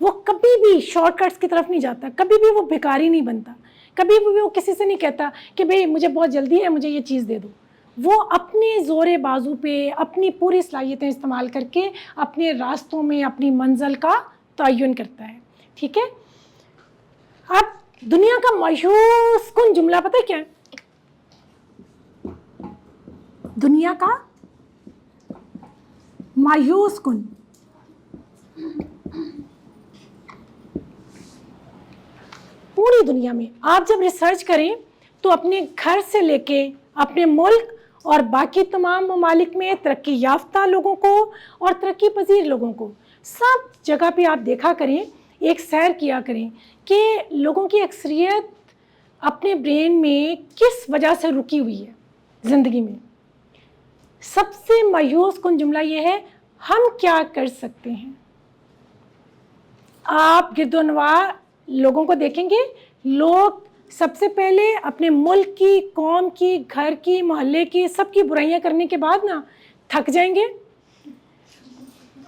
وہ کبھی بھی شارٹ کٹس کی طرف نہیں جاتا، کبھی بھی وہ بھکاری نہیں بنتا، کبھی بھی وہ کسی سے نہیں کہتا کہ بھئی مجھے بہت جلدی ہے، مجھے یہ چیز دے دو۔ وہ اپنے زور بازو پہ اپنی پوری صلاحیتیں استعمال کر کے اپنے راستوں میں اپنی منزل کا تعین کرتا ہے، ٹھیک ہے؟ اب دنیا کا مایوس کن جملہ پتہ کیا ہے؟ دنیا کا مایوس کن، پوری دنیا میں آپ جب ریسرچ کریں تو اپنے گھر سے لے کے اپنے ملک اور باقی تمام ممالک میں ترقی یافتہ لوگوں کو اور ترقی پذیر لوگوں کو، سب جگہ پہ آپ دیکھا کریں، ایک سیر کیا کریں کہ لوگوں کی اکثریت اپنے برین میں کس وجہ سے رکی ہوئی ہے زندگی میں۔ سب سے مایوس کن جملہ یہ ہے، ہم کیا کر سکتے ہیں؟ آپ گردونواں لوگوں کو دیکھیں گے، لوگ سب سے پہلے اپنے ملک کی، قوم کی، گھر کی، محلے کی، سب کی برائیاں کرنے کے بعد نا تھک جائیں گے،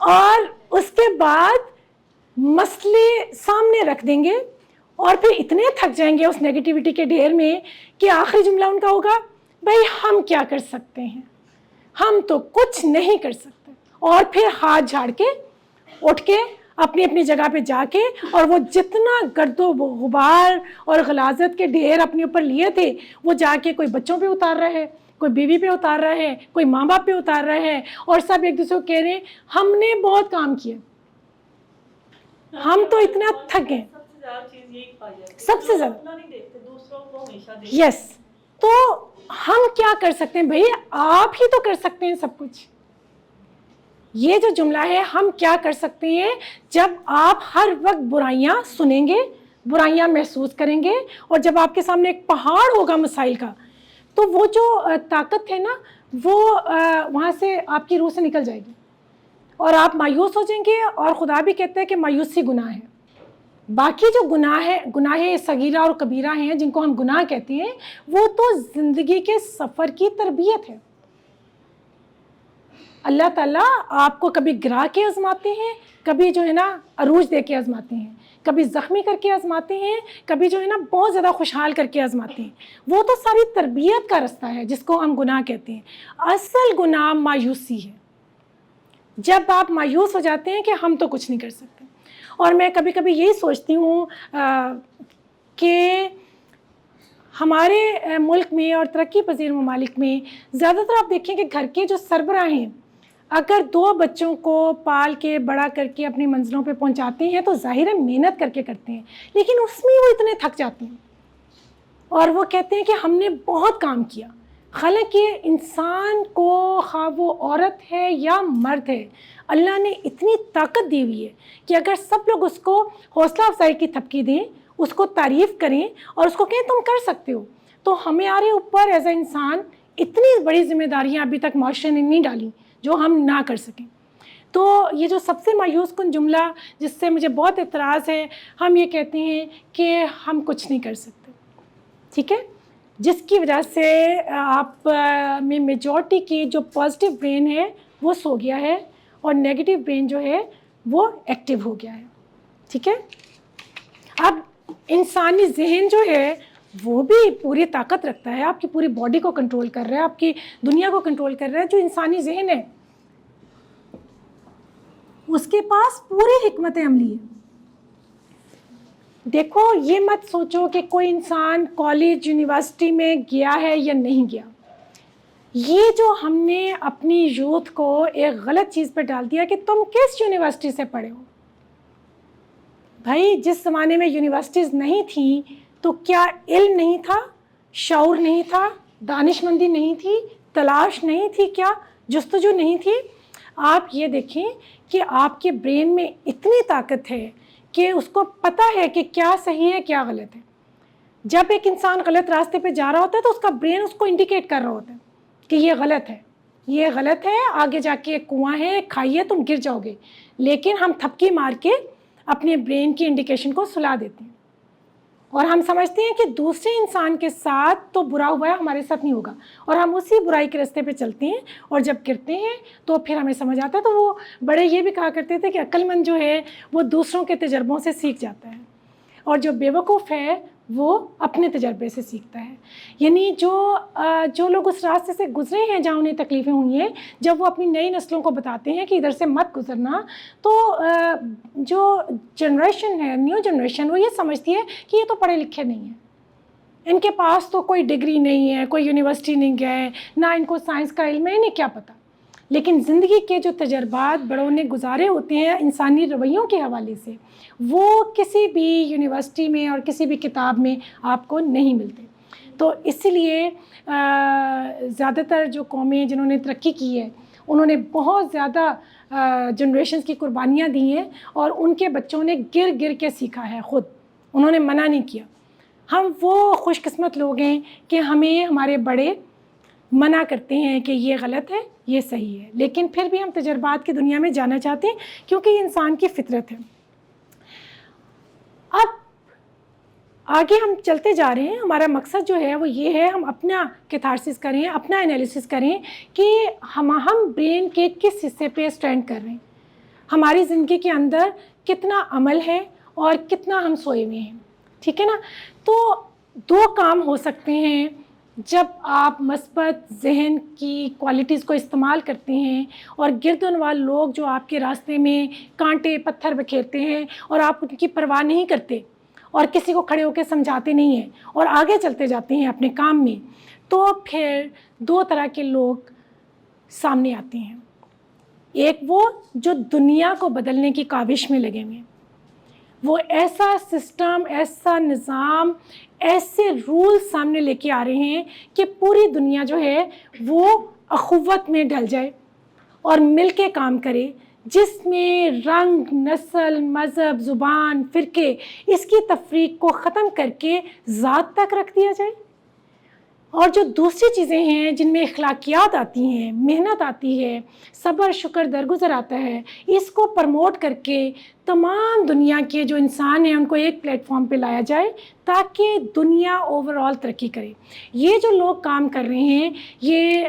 اور اس کے بعد مسئلے سامنے رکھ دیں گے، اور پھر اتنے تھک جائیں گے اس نیگیٹیوٹی کے ڈھیر میں کہ آخری جملہ ان کا ہوگا بھائی ہم کیا کر سکتے ہیں، ہم تو کچھ نہیں کر سکتے، اور پھر ہاتھ جھاڑ کے اٹھ کے اپنی اپنی جگہ پہ جا کے، اور وہ جتنا گرد و غبار اور غلاظت کے ڈھیر اپنے اوپر لیے تھے وہ جا کے کوئی بچوں پہ اتار رہا ہے، کوئی بیوی پہ اتار رہا ہے، کوئی ماں باپ پہ اتار رہا ہے، اور سب ایک دوسرے کو کہہ رہے ہیں ہم نے بہت کام کیا، ہم تو اتنا تھک گئے۔ سب سے زیادہ یس، تو ہم کیا کر سکتے ہیں بھائی، آپ ہی تو کر سکتے ہیں سب کچھ۔ یہ جو جملہ ہے ہم کیا کر سکتے ہیں، جب آپ ہر وقت برائیاں سنیں گے، برائیاں محسوس کریں گے، اور جب آپ کے سامنے ایک پہاڑ ہوگا مسائل کا، تو وہ جو طاقت ہے نا وہ وہاں سے آپ کی روح سے نکل جائے گی، اور آپ مایوس ہو جائیں گے، اور خدا بھی کہتا ہے کہ مایوسی گناہ ہے۔ باقی جو گناہ صغیرہ اور کبیرہ ہیں جن کو ہم گناہ کہتے ہیں، وہ تو زندگی کے سفر کی تربیت ہے۔ اللہ تعالیٰ آپ کو کبھی گرا کے آزماتے ہیں، کبھی جو ہے نا عروج دے کے آزماتے ہیں، کبھی زخمی کر کے آزماتے ہیں، کبھی جو ہے نا بہت زیادہ خوشحال کر کے آزماتے ہیں۔ وہ تو ساری تربیت کا رستہ ہے جس کو ہم گناہ کہتے ہیں۔ اصل گناہ مایوسی ہے، جب آپ مایوس ہو جاتے ہیں کہ ہم تو کچھ نہیں کر سکتے۔ اور میں کبھی کبھی یہی سوچتی ہوں کہ ہمارے ملک میں اور ترقی پذیر ممالک میں زیادہ تر آپ دیکھیں کہ گھر کے جو سربراہ ہیں اگر 2 بچوں کو پال کے بڑا کر کے اپنی منزلوں پہ پہنچاتے ہیں تو ظاہر ہے محنت کر کے کرتے ہیں، لیکن اس میں وہ اتنے تھک جاتے ہیں اور وہ کہتے ہیں کہ ہم نے بہت کام کیا۔ حالانکہ انسان کو خواہ وہ عورت ہے یا مرد ہے، اللہ نے اتنی طاقت دی ہوئی ہے کہ اگر سب لوگ اس کو حوصلہ افزائی کی تھپکی دیں، اس کو تعریف کریں اور اس کو کہیں تم کر سکتے ہو، تو ہمارے اوپر ایز اے انسان اتنی بڑی ذمہ داریاں ابھی تک معاشرے نے نہیں ڈالیں جو ہم نہ کر سکیں۔ تو یہ جو سب سے مایوس کن جملہ جس سے مجھے بہت اعتراض ہے، ہم یہ کہتے ہیں کہ ہم کچھ نہیں کر سکتے، ٹھیک ہے، جس کی وجہ سے آپ میں میجورٹی کی جو پازیٹیو برین ہے وہ سو گیا ہے اور نیگیٹو برین جو ہے وہ ایکٹیو ہو گیا ہے، ٹھیک ہے۔ اب انسانی ذہن جو ہے وہ بھی پوری طاقت رکھتا ہے، آپ کی پوری باڈی کو کنٹرول کر رہا ہے، آپ کی دنیا کو کنٹرول کر رہا ہے۔ جو انسانی ذہن ہے اس کے پاس پوری حکمت عملی ہے۔ دیکھو یہ مت سوچو کہ کوئی انسان کالج یونیورسٹی میں گیا ہے یا نہیں گیا، یہ جو ہم نے اپنی یوتھ کو ایک غلط چیز پہ ڈال دیا کہ تم کس یونیورسٹی سے پڑھے ہو۔ بھائی جس زمانے میں یونیورسٹیز نہیں تھیں تو کیا علم نہیں تھا، شعور نہیں تھا، دانش مندی نہیں تھی، تلاش نہیں تھی، کیا جستجو نہیں تھی؟ آپ یہ دیکھیں کہ آپ کے برین میں اتنی طاقت ہے کہ اس کو پتہ ہے کہ کیا صحیح ہے کیا غلط ہے۔ جب ایک انسان غلط راستے پہ جا رہا ہوتا ہے تو اس کا برین اس کو انڈیکیٹ کر رہا ہوتا ہے کہ یہ غلط ہے، یہ غلط ہے، آگے جا کے ایک کنواں ہے، ایک کھائی ہے، تم گر جاؤ گے۔ لیکن ہم تھپکی مار کے اپنے برین کی انڈیکیشن کو سلا دیتے ہیں اور ہم سمجھتے ہیں کہ دوسرے انسان کے ساتھ تو برا ہوا ہے، ہمارے ساتھ نہیں ہوگا، اور ہم اسی برائی کے راستے پہ چلتے ہیں، اور جب گرتے ہیں تو پھر ہمیں سمجھ آتا ہے۔ تو وہ بڑے یہ بھی کہا کرتے تھے کہ عقل مند جو ہے وہ دوسروں کے تجربوں سے سیکھ جاتا ہے، اور جو بیوقوف ہے وہ اپنے تجربے سے سیکھتا ہے۔ یعنی جو لوگ اس راستے سے گزرے ہیں جہاں انہیں تکلیفیں ہوئی ہیں، جب وہ اپنی نئی نسلوں کو بتاتے ہیں کہ ادھر سے مت گزرنا، تو جو جنریشن ہے، نیو جنریشن، وہ یہ سمجھتی ہے کہ یہ تو پڑھے لکھے نہیں ہیں، ان کے پاس تو کوئی ڈگری نہیں ہے، کوئی یونیورسٹی نہیں گئے، نہ ان کو سائنس کا علم ہے، انہیں کیا پتہ۔ لیکن زندگی کے جو تجربات بڑوں نے گزارے ہوتے ہیں انسانی رویوں کے حوالے سے، وہ کسی بھی یونیورسٹی میں اور کسی بھی کتاب میں آپ کو نہیں ملتے۔ تو اسی لیے زیادہ تر جو قومیں جنہوں نے ترقی کی ہے انہوں نے بہت زیادہ جنریشنز کی قربانیاں دی ہیں، اور ان کے بچوں نے گر گر کے سیکھا ہے، خود انہوں نے منع نہیں کیا۔ ہم وہ خوش قسمت لوگ ہیں کہ ہمیں ہمارے بڑے منع کرتے ہیں کہ یہ غلط ہے، یہ صحیح ہے، لیکن پھر بھی ہم تجربات کی دنیا میں جانا چاہتے ہیں کیونکہ یہ انسان کی فطرت ہے۔ اب آگے ہم چلتے جا رہے ہیں. ہمارا مقصد جو ہے وہ یہ ہے ہم اپنا کیتھارسس کریں, اپنا انالیسس کریں کہ ہم برین کے کس حصے پہ اسٹینڈ کر رہے ہیں, ہماری زندگی کے اندر کتنا عمل ہے اور کتنا ہم سوئے ہوئے ہیں. ٹھیک ہے نا. تو 2 کام ہو سکتے ہیں جب آپ مثبت ذہن کی کوالٹیز کو استعمال کرتے ہیں اور گرد و نواح لوگ جو آپ کے راستے میں کانٹے پتھر بکھیرتے ہیں اور آپ ان کی پرواہ نہیں کرتے اور کسی کو کھڑے ہو کے سمجھاتے نہیں ہیں اور آگے چلتے جاتے ہیں اپنے کام میں, تو پھر 2 طرح کے لوگ سامنے آتے ہیں. ایک وہ جو دنیا کو بدلنے کی کاوش میں لگے ہوئے ہیں, وہ ایسا سسٹم, ایسا نظام, ایسے رول سامنے لے کے آ رہے ہیں کہ پوری دنیا جو ہے وہ اخوت میں ڈل جائے اور مل کے کام کرے, جس میں رنگ, نسل, مذہب, زبان, فرقے, اس کی تفریق کو ختم کر کے ذات تک رکھ دیا جائے. اور جو دوسری چیزیں ہیں جن میں اخلاقیات آتی ہیں, محنت آتی ہے, صبر, شکر, درگزر آتا ہے, اس کو پرموٹ کر کے تمام دنیا کے جو انسان ہیں ان کو ایک پلیٹ فارم پہ لایا جائے تاکہ دنیا اوورآل ترقی کرے. یہ جو لوگ کام کر رہے ہیں یہ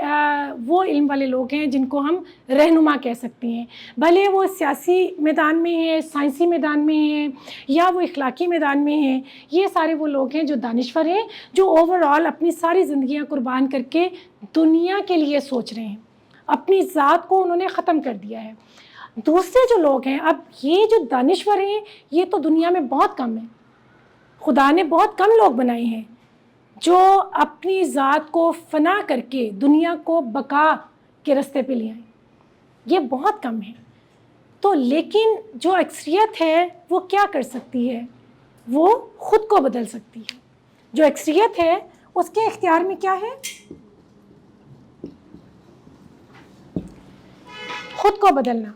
وہ علم والے لوگ ہیں جن کو ہم رہنما کہہ سکتے ہیں, بھلے وہ سیاسی میدان میں ہیں, سائنسی میدان میں ہیں یا وہ اخلاقی میدان میں ہیں. یہ سارے وہ لوگ ہیں جو دانشور ہیں, جو اوورآل اپنی ساری زندگیاں قربان کر کے دنیا کے لیے سوچ رہے ہیں, اپنی ذات کو انہوں نے ختم کر دیا ہے. دوسرے جو لوگ ہیں, اب یہ جو دانشور ہیں یہ تو دنیا میں بہت کم ہیں, خدا نے بہت کم لوگ بنائے ہیں جو اپنی ذات کو فنا کر کے دنیا کو بقا کے رستے پہ لے آئیں, یہ بہت کم ہے. تو لیکن جو اکثریت ہے وہ کیا کر سکتی ہے, وہ خود کو بدل سکتی ہے. جو اکثریت ہے اس کے اختیار میں کیا ہے, خود کو بدلنا.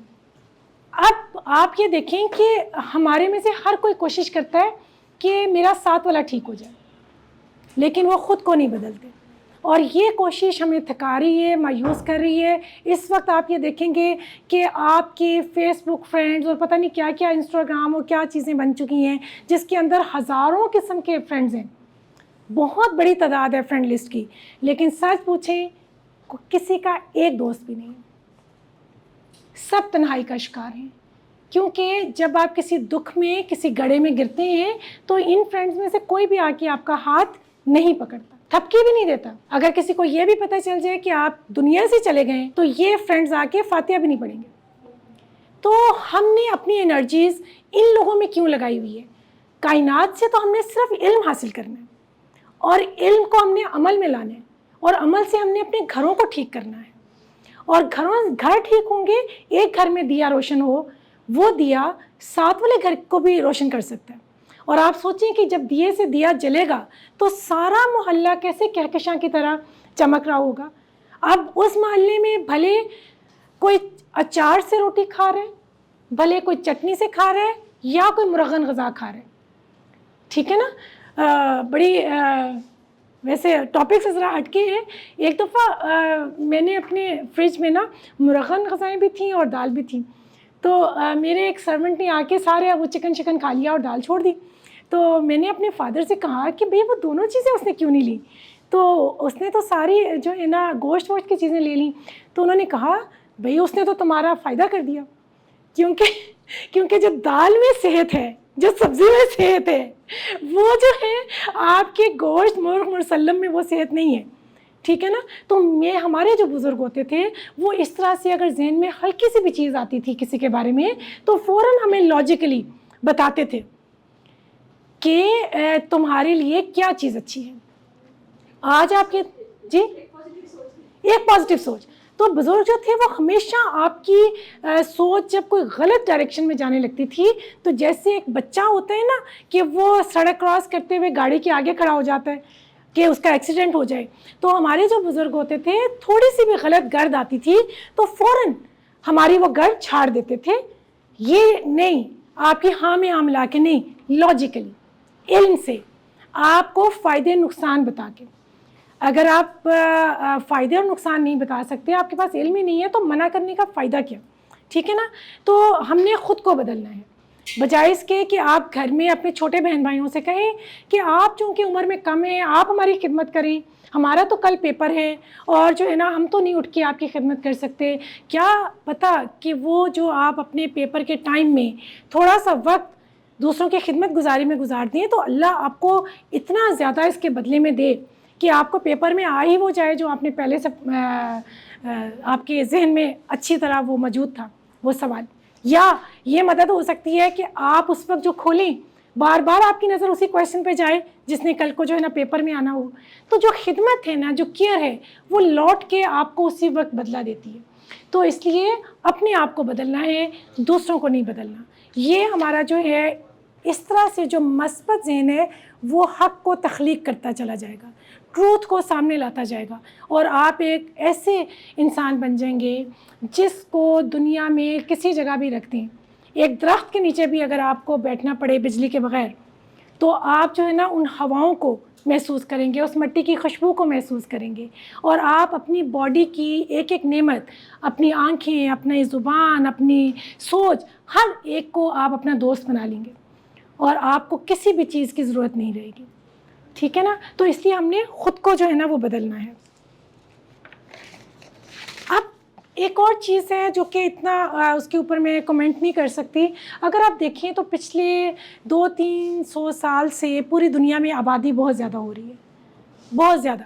اب آپ یہ دیکھیں کہ ہمارے میں سے ہر کوئی کوشش کرتا ہے کہ میرا ساتھ والا ٹھیک ہو جائے, لیکن وہ خود کو نہیں بدلتے, اور یہ کوشش ہمیں تھکا رہی ہے, مایوس کر رہی ہے. اس وقت آپ یہ دیکھیں گے کہ آپ کے فیس بک فرینڈز اور پتہ نہیں کیا کیا انسٹاگرام اور کیا چیزیں بن چکی ہیں جس کے اندر ہزاروں قسم کے فرینڈز ہیں, بہت بڑی تعداد ہے فرینڈ لسٹ کی, لیکن سچ پوچھیں کسی کا ایک دوست بھی نہیں, سب تنہائی کا شکار ہیں. کیونکہ جب آپ کسی دکھ میں, کسی گڑھے میں گرتے ہیں تو ان فرینڈز میں سے کوئی بھی آ کے آپ کا ہاتھ نہیں پکڑتا, تھپکی بھی نہیں دیتا. اگر کسی کو یہ بھی پتہ چل جائے کہ آپ دنیا سے چلے گئے تو یہ فرینڈز آ کے فاتحہ بھی نہیں پڑھیں گے. تو ہم نے اپنی انرجیز ان لوگوں میں کیوں لگائی ہوئی ہے؟ کائنات سے تو ہم نے صرف علم حاصل کرنا ہے, اور علم کو ہم نے عمل میں لانا ہے, اور عمل سے ہم نے اپنے گھروں کو ٹھیک کرنا ہے. اور گھر ٹھیک ہوں گے, ایک گھر میں دیا روشن ہو, وہ دیا ساتھ والے گھر کو بھی روشن کر سکتا ہے. اور آپ سوچیں کہ جب دیے سے دیا جلے گا تو سارا محلہ کیسے کہکشاں کی طرح چمک رہا ہوگا. اب اس محلے میں بھلے کوئی اچار سے روٹی کھا رہے, بھلے کوئی چٹنی سے کھا رہا ہے, یا کوئی مرغن غذا کھا رہا ہے. ٹھیک ہے نا. بڑی ویسے ٹاپک سے ذرا ہٹ کے ہیں. ایک دفعہ میں نے اپنے فریج میں نا مرغن غذائیں بھی تھیں اور دال بھی تھیں, تو میرے ایک سرونٹ نے آ کے سارے وہ چکن کھا لیا اور دال چھوڑ دی. تو میں نے اپنے فادر سے کہا کہ بھئی وہ دونوں چیزیں اس نے کیوں نہیں لی, تو اس نے تو ساری جو ہے نا گوشت ووشت کی چیزیں لے لیں. تو انہوں نے کہا بھئی اس نے تو تمہارا فائدہ کر دیا, کیونکہ جو دال میں صحت ہے, جو سبزی میں صحت ہے, وہ جو ہے آپ کے گوشت مرغ مسلم میں وہ صحت نہیں ہے. ٹھیک ہے نا. تو ہمارے جو بزرگ ہوتے تھے وہ اس طرح سے اگر ذہن میں ہلکی سی بھی چیز آتی تھی کسی کے بارے میں تو فوراً ہمیں لاجیکلی بتاتے تھے کہ تمہارے لیے کیا چیز اچھی ہے. آج آپ کے جی ایک پازیٹیو سوچ. تو بزرگ جو تھے وہ ہمیشہ آپ کی سوچ جب کوئی غلط ڈائریکشن میں جانے لگتی تھی, تو جیسے ایک بچہ ہوتا ہے نا کہ وہ سڑک کراس کرتے ہوئے گاڑی کے آگے کھڑا ہو جاتا ہے کہ اس کا ایکسیڈنٹ ہو جائے, تو ہمارے جو بزرگ ہوتے تھے تھوڑی سی بھی غلط گرد آتی تھی تو فوراً ہماری وہ گرد چھاڑ دیتے تھے. یہ نہیں آپ کی ہاں میں ہاں ملا کے نہیں, لاجیکلی علم سے آپ کو فائدے نقصان بتا کے. اگر آپ فائدے اور نقصان نہیں بتا سکتے, آپ کے پاس علم ہی نہیں ہے, تو منع کرنے کا فائدہ کیا. ٹھیک ہے نا. تو ہم نے خود کو بدلنا ہے. بجائے اس کے کہ آپ گھر میں اپنے چھوٹے بہن بھائیوں سے کہیں کہ آپ چونکہ عمر میں کم ہیں آپ ہماری خدمت کریں، ہمارا تو کل پیپر ہے اور جو ہے نا ہم تو نہیں اٹھ کے آپ کی خدمت کر سکتے. کیا پتہ کہ وہ جو آپ اپنے پیپر کے ٹائم میں تھوڑا سا وقت دوسروں کی خدمت گزاری میں گزار دیں تو اللہ آپ کو اتنا زیادہ اس کے بدلے میں دے کہ آپ کو پیپر میں آ ہی وہ جائے جو آپ نے پہلے سے آپ کے ذہن میں اچھی طرح وہ موجود تھا وہ سوال. یا یہ مدد ہو سکتی ہے کہ آپ اس وقت جو کھولیں بار بار آپ کی نظر اسی کویشچن پہ جائے جس نے کل کو جو ہے نا پیپر میں آنا ہو. تو جو خدمت ہے نا، جو کیئر ہے، وہ لوٹ کے آپ کو اسی وقت بدلا دیتی ہے. تو اس لیے اپنے آپ کو بدلنا ہے، دوسروں کو نہیں بدلنا. یہ ہمارا جو ہے اس طرح سے جو مثبت ذہن ہے وہ حق کو تخلیق کرتا چلا جائے گا، ٹروتھ کو سامنے لاتا جائے گا، اور آپ ایک ایسے انسان بن جائیں گے جس کو دنیا میں کسی جگہ بھی رکھ دیں. ایک درخت کے نیچے بھی اگر آپ کو بیٹھنا پڑے بجلی کے بغیر تو آپ جو ہے نا ان ہواؤں کو محسوس کریں گے، اس مٹی کی خوشبو کو محسوس کریں گے، اور آپ اپنی باڈی کی ایک ایک نعمت، اپنی آنکھیں، اپنی زبان، اپنی سوچ، ہر ایک کو آپ اپنا دوست بنا لیں گے اور آپ کو کسی بھی چیز کی ضرورت نہیں رہے گی. ٹھیک ہے نا؟ تو اس لیے ہم نے خود کو جو ہے نا وہ بدلنا ہے. اب ایک اور چیز ہے جو کہ اتنا اس کے اوپر میں کمنٹ نہیں کر سکتی. اگر آپ دیکھیں تو پچھلے 200-300 سال سے پوری دنیا میں آبادی بہت زیادہ ہو رہی ہے، بہت زیادہ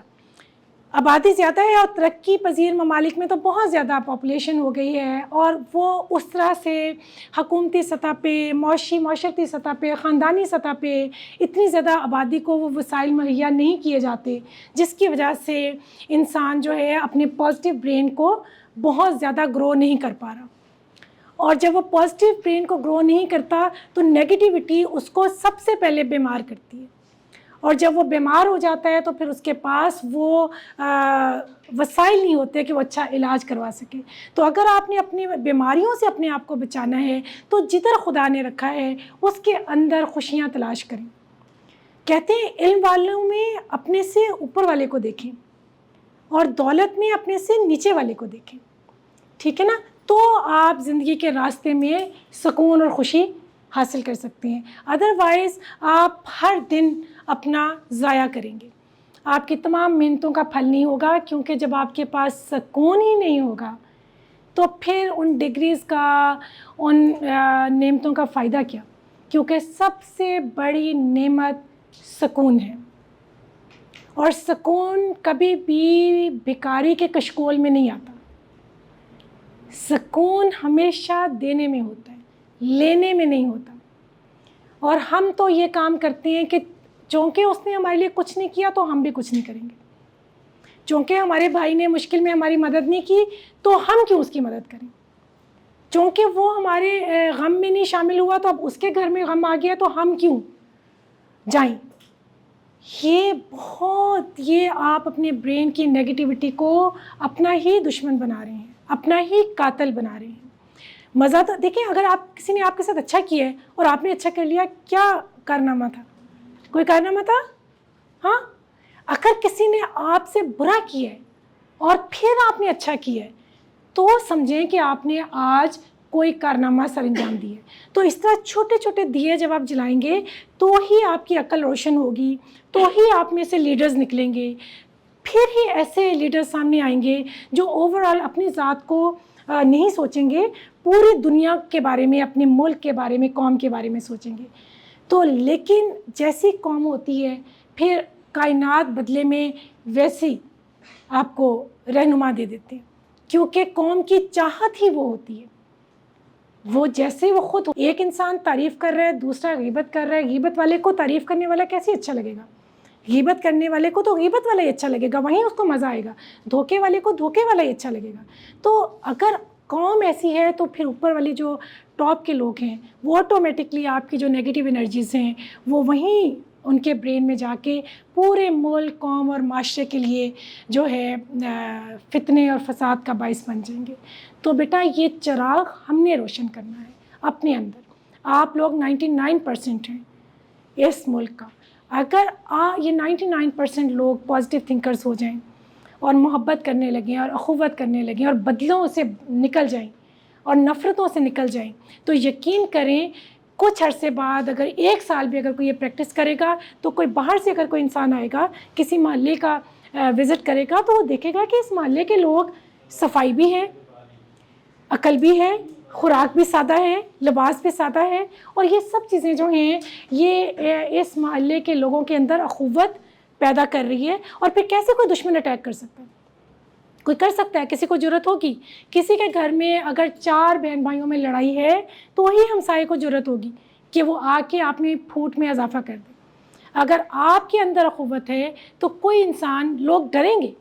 آبادی زیادہ ہے، اور ترقی پذیر ممالک میں تو بہت زیادہ پاپولیشن ہو گئی ہے، اور وہ اس طرح سے حکومتی سطح پہ، معاشرتی سطح پہ، خاندانی سطح پہ اتنی زیادہ آبادی کو وہ وسائل مہیا نہیں کیے جاتے، جس کی وجہ سے انسان جو ہے اپنے پازیٹیو برین کو بہت زیادہ گرو نہیں کر پا رہا. اور جب وہ پازیٹیو برین کو گرو نہیں کرتا تو نیگیٹیوٹی اس کو سب سے پہلے بیمار کرتی ہے، اور جب وہ بیمار ہو جاتا ہے تو پھر اس کے پاس وہ وسائل نہیں ہوتے کہ وہ اچھا علاج کروا سکے. تو اگر آپ نے اپنی بیماریوں سے اپنے آپ کو بچانا ہے تو جدھر خدا نے رکھا ہے اس کے اندر خوشیاں تلاش کریں. کہتے ہیں علم والوں میں اپنے سے اوپر والے کو دیکھیں اور دولت میں اپنے سے نیچے والے کو دیکھیں. ٹھیک ہے نا؟ تو آپ زندگی کے راستے میں سکون اور خوشی حاصل کر سکتے ہیں. ادروائز آپ ہر دن اپنا ضائع کریں گے، آپ کی تمام محنتوں کا پھل نہیں ہوگا، کیونکہ جب آپ کے پاس سکون ہی نہیں ہوگا تو پھر ان ڈگریز کا، ان نعمتوں کا فائدہ کیا؟ کیونکہ سب سے بڑی نعمت سکون ہے، اور سکون کبھی بھی بھکاری کے کشکول میں نہیں آتا. سکون ہمیشہ دینے میں ہوتا ہے، لینے میں نہیں ہوتا. اور ہم تو یہ کام کرتے ہیں کہ چونکہ اس نے ہمارے لیے کچھ نہیں کیا تو ہم بھی کچھ نہیں کریں گے، چونکہ ہمارے بھائی نے مشکل میں ہماری مدد نہیں کی تو ہم کیوں اس کی مدد کریں، چونکہ وہ ہمارے غم میں نہیں شامل ہوا تو اب اس کے گھر میں غم آ گیا تو ہم کیوں جائیں. یہ آپ اپنے برین کی نیگیٹیوٹی کو اپنا ہی دشمن بنا رہے ہیں، اپنا ہی قاتل بنا رہے ہیں. مزہ تو دیکھیں، اگر آپ کسی نے آپ کے ساتھ اچھا کیا ہے اور آپ نے اچھا کر لیا، کیا کارنامہ تھا؟ کوئی کارنامہ تھا؟ ہاں. اگر کسی نے آپ سے برا کیا ہے اور پھر آپ نے اچھا کیا ہے تو سمجھیں کہ آپ نے آج کوئی کارنامہ سر انجام دیا. تو اس طرح چھوٹے چھوٹے دیے جب آپ جلائیں گے تو ہی آپ کی عقل روشن ہوگی، تو ہی آپ میں سے لیڈرز نکلیں گے. پھر ہی ایسے لیڈر سامنے آئیں گے جو اوورآل اپنی ذات کو نہیں سوچیں گے، پوری دنیا کے بارے میں، اپنے ملک کے بارے میں، قوم کے بارے میں سوچیں گے. تو لیکن جیسی قوم ہوتی ہے پھر کائنات بدلے میں ویسی آپ کو رہنما دے دیتے ہیں، کیونکہ قوم کی چاہت ہی وہ ہوتی ہے. وہ جیسے وہ خود، ایک انسان تعریف کر رہا ہے، دوسرا غیبت کر رہا ہے، غیبت والے کو تعریف کرنے والا کیسے اچھا لگے گا؟ غیبت کرنے والے کو تو غیبت والا ہی اچھا لگے گا، وہیں اس کو مزہ آئے گا. دھوکے والے کو دھوکے والا ہی اچھا لگے گا. تو اگر قوم ایسی ہے تو پھر اوپر والے جو ٹاپ کے لوگ ہیں وہ آٹومیٹکلی آپ کی جو نیگیٹیو انرجیز ہیں وہ وہیں ان کے برین میں جا کے پورے ملک، قوم اور معاشرے کے لیے جو ہے فتنے اور فساد کا باعث بن جائیں گے. تو بیٹا یہ چراغ ہم نے روشن کرنا ہے اپنے اندر. آپ لوگ 99% ہیں اس ملک کا. اگر یہ 99% لوگ پازیٹیو تھنکرز ہو جائیں اور محبت کرنے لگیں اور اخوت کرنے لگیں اور بدلوں سے نکل جائیں اور نفرتوں سے نکل جائیں تو یقین کریں کچھ عرصے بعد اگر 1 سال بھی اگر کوئی یہ پریکٹس کرے گا تو کوئی باہر سے اگر کوئی انسان آئے گا کسی محلے کا وزٹ کرے گا تو وہ دیکھے گا کہ اس محلے کے لوگ صفائی بھی ہے، عقل بھی ہے، خوراک بھی سادہ ہے، لباس بھی سادہ ہے، اور یہ سب چیزیں جو ہیں یہ اس محلے کے لوگوں کے اندر اخوت پیدا کر رہی ہے. اور پھر کیسے کوئی دشمن اٹیک کر سکتا ہے؟ کوئی کر سکتا ہے؟ کسی کو جرت ہوگی؟ کسی کے گھر میں اگر 4 بہن بھائیوں میں لڑائی ہے تو وہی ہمسائے کو جرت ہوگی کہ وہ آ کے آپ میں پھوٹ میں اضافہ کر دے. اگر آپ کے اندر اخوت ہے تو کوئی انسان، لوگ ڈریں گے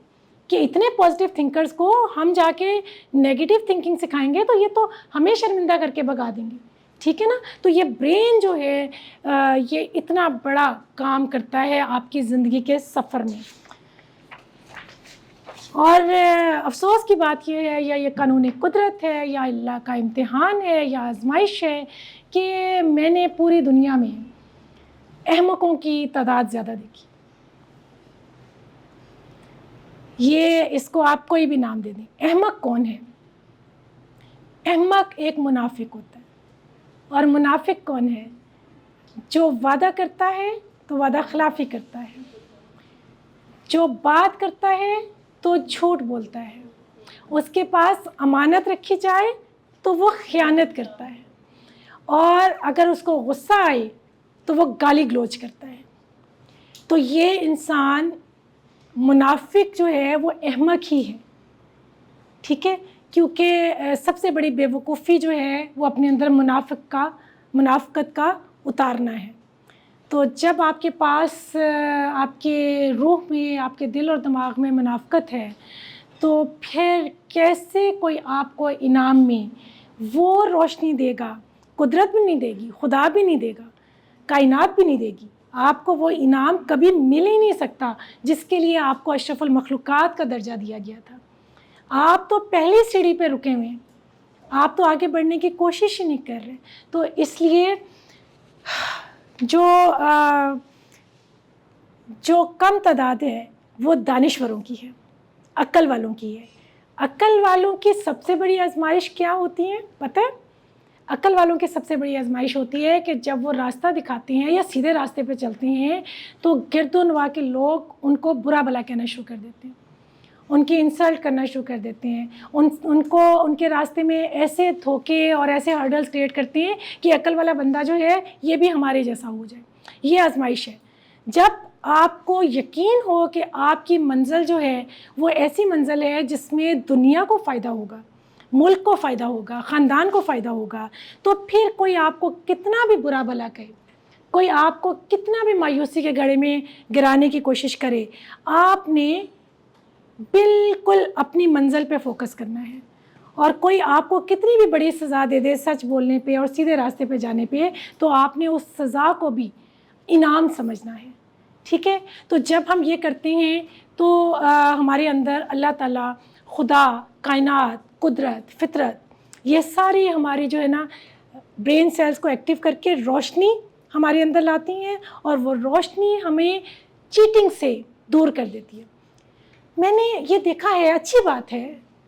کہ اتنے پازیٹیو تھنکرز کو ہم جا کے نیگیٹو تھنکنگ سکھائیں گے تو یہ تو ہمیں شرمندہ کر کے بھگا دیں گے. ٹھیک ہے نا؟ تو یہ برین جو ہے یہ اتنا بڑا کام کرتا ہے آپ کی زندگی کے سفر میں. اور افسوس کی بات یہ ہے، یا یہ قانون قدرت ہے، یا اللہ کا امتحان ہے، یا آزمائش ہے کہ میں نے پوری دنیا میں احمقوں کی تعداد زیادہ دیکھی. یہ اس کو آپ کوئی بھی نام دے دیں. احمق کون ہے؟ احمق ایک منافق ہوتا ہے. اور منافق کون ہے؟ جو وعدہ کرتا ہے تو وعدہ خلافی کرتا ہے، جو بات کرتا ہے تو جھوٹ بولتا ہے، اس کے پاس امانت رکھی جائے تو وہ خیانت کرتا ہے، اور اگر اس کو غصہ آئے تو وہ گالی گلوچ کرتا ہے. تو یہ انسان منافق جو ہے وہ احمق ہی ہے. ٹھیک ہے؟ کیونکہ سب سے بڑی بے وقوفی جو ہے وہ اپنے اندر منافقت کا اتارنا ہے. تو جب آپ کے پاس آپ کے روح میں، آپ کے دل اور دماغ میں منافقت ہے تو پھر کیسے کوئی آپ کو انعام میں وہ روشنی دے گا؟ قدرت بھی نہیں دے گی، خدا بھی نہیں دے گا، کائنات بھی نہیں دے گی. آپ کو وہ انعام کبھی مل ہی نہیں سکتا جس کے لیے آپ کو اشرف المخلوقات کا درجہ دیا گیا تھا. آپ تو پہلی سیڑھی پہ رکے ہوئے ہیں، آپ تو آگے بڑھنے کی کوشش ہی نہیں کر رہے. تو اس لیے جو کم تعداد ہے وہ دانشوروں کی ہے، عقل والوں کی ہے. عقل والوں کی سب سے بڑی آزمائش کیا ہوتی ہے پتہ ہے؟ عقل والوں کی سب سے بڑی آزمائش ہوتی ہے کہ جب وہ راستہ دکھاتے ہیں یا سیدھے راستے پہ چلتے ہیں تو گرد و نواح کے لوگ ان کو برا بھلا کہنا شروع کر دیتے ہیں، ان کی انسلٹ کرنا شروع کر دیتے ہیں، ان کو ان کے راستے میں ایسے دھوکے اور ایسے ہرڈلز کریٹ کرتے ہیں کہ عقل والا بندہ جو ہے یہ بھی ہمارے جیسا ہو جائے. یہ آزمائش ہے. جب آپ کو یقین ہو کہ آپ کی منزل جو ہے وہ ایسی منزل ہے جس میں دنیا کو فائدہ ہوگا، ملک کو فائدہ ہوگا، خاندان کو فائدہ ہوگا، تو پھر کوئی آپ کو کتنا بھی برا بھلا کہے، کوئی آپ کو کتنا بھی مایوسی کے گڑھے میں گرانے کی کوشش کرے، آپ نے بالکل اپنی منزل پہ فوکس کرنا ہے. اور کوئی آپ کو کتنی بھی بڑی سزا دے دے سچ بولنے پہ اور سیدھے راستے پہ جانے پہ، تو آپ نے اس سزا کو بھی انعام سمجھنا ہے. ٹھیک ہے؟ تو جب ہم یہ کرتے ہیں تو ہمارے اندر اللہ تعالیٰ، خدا، کائنات، قدرت، فطرت، یہ ساری ہماری جو ہے نا برین سیلز کو ایکٹیو کر کے روشنی ہمارے اندر لاتی ہیں، اور وہ روشنی ہمیں چیٹنگ سے دور کر دیتی ہے. میں نے یہ دیکھا ہے، اچھی بات ہے.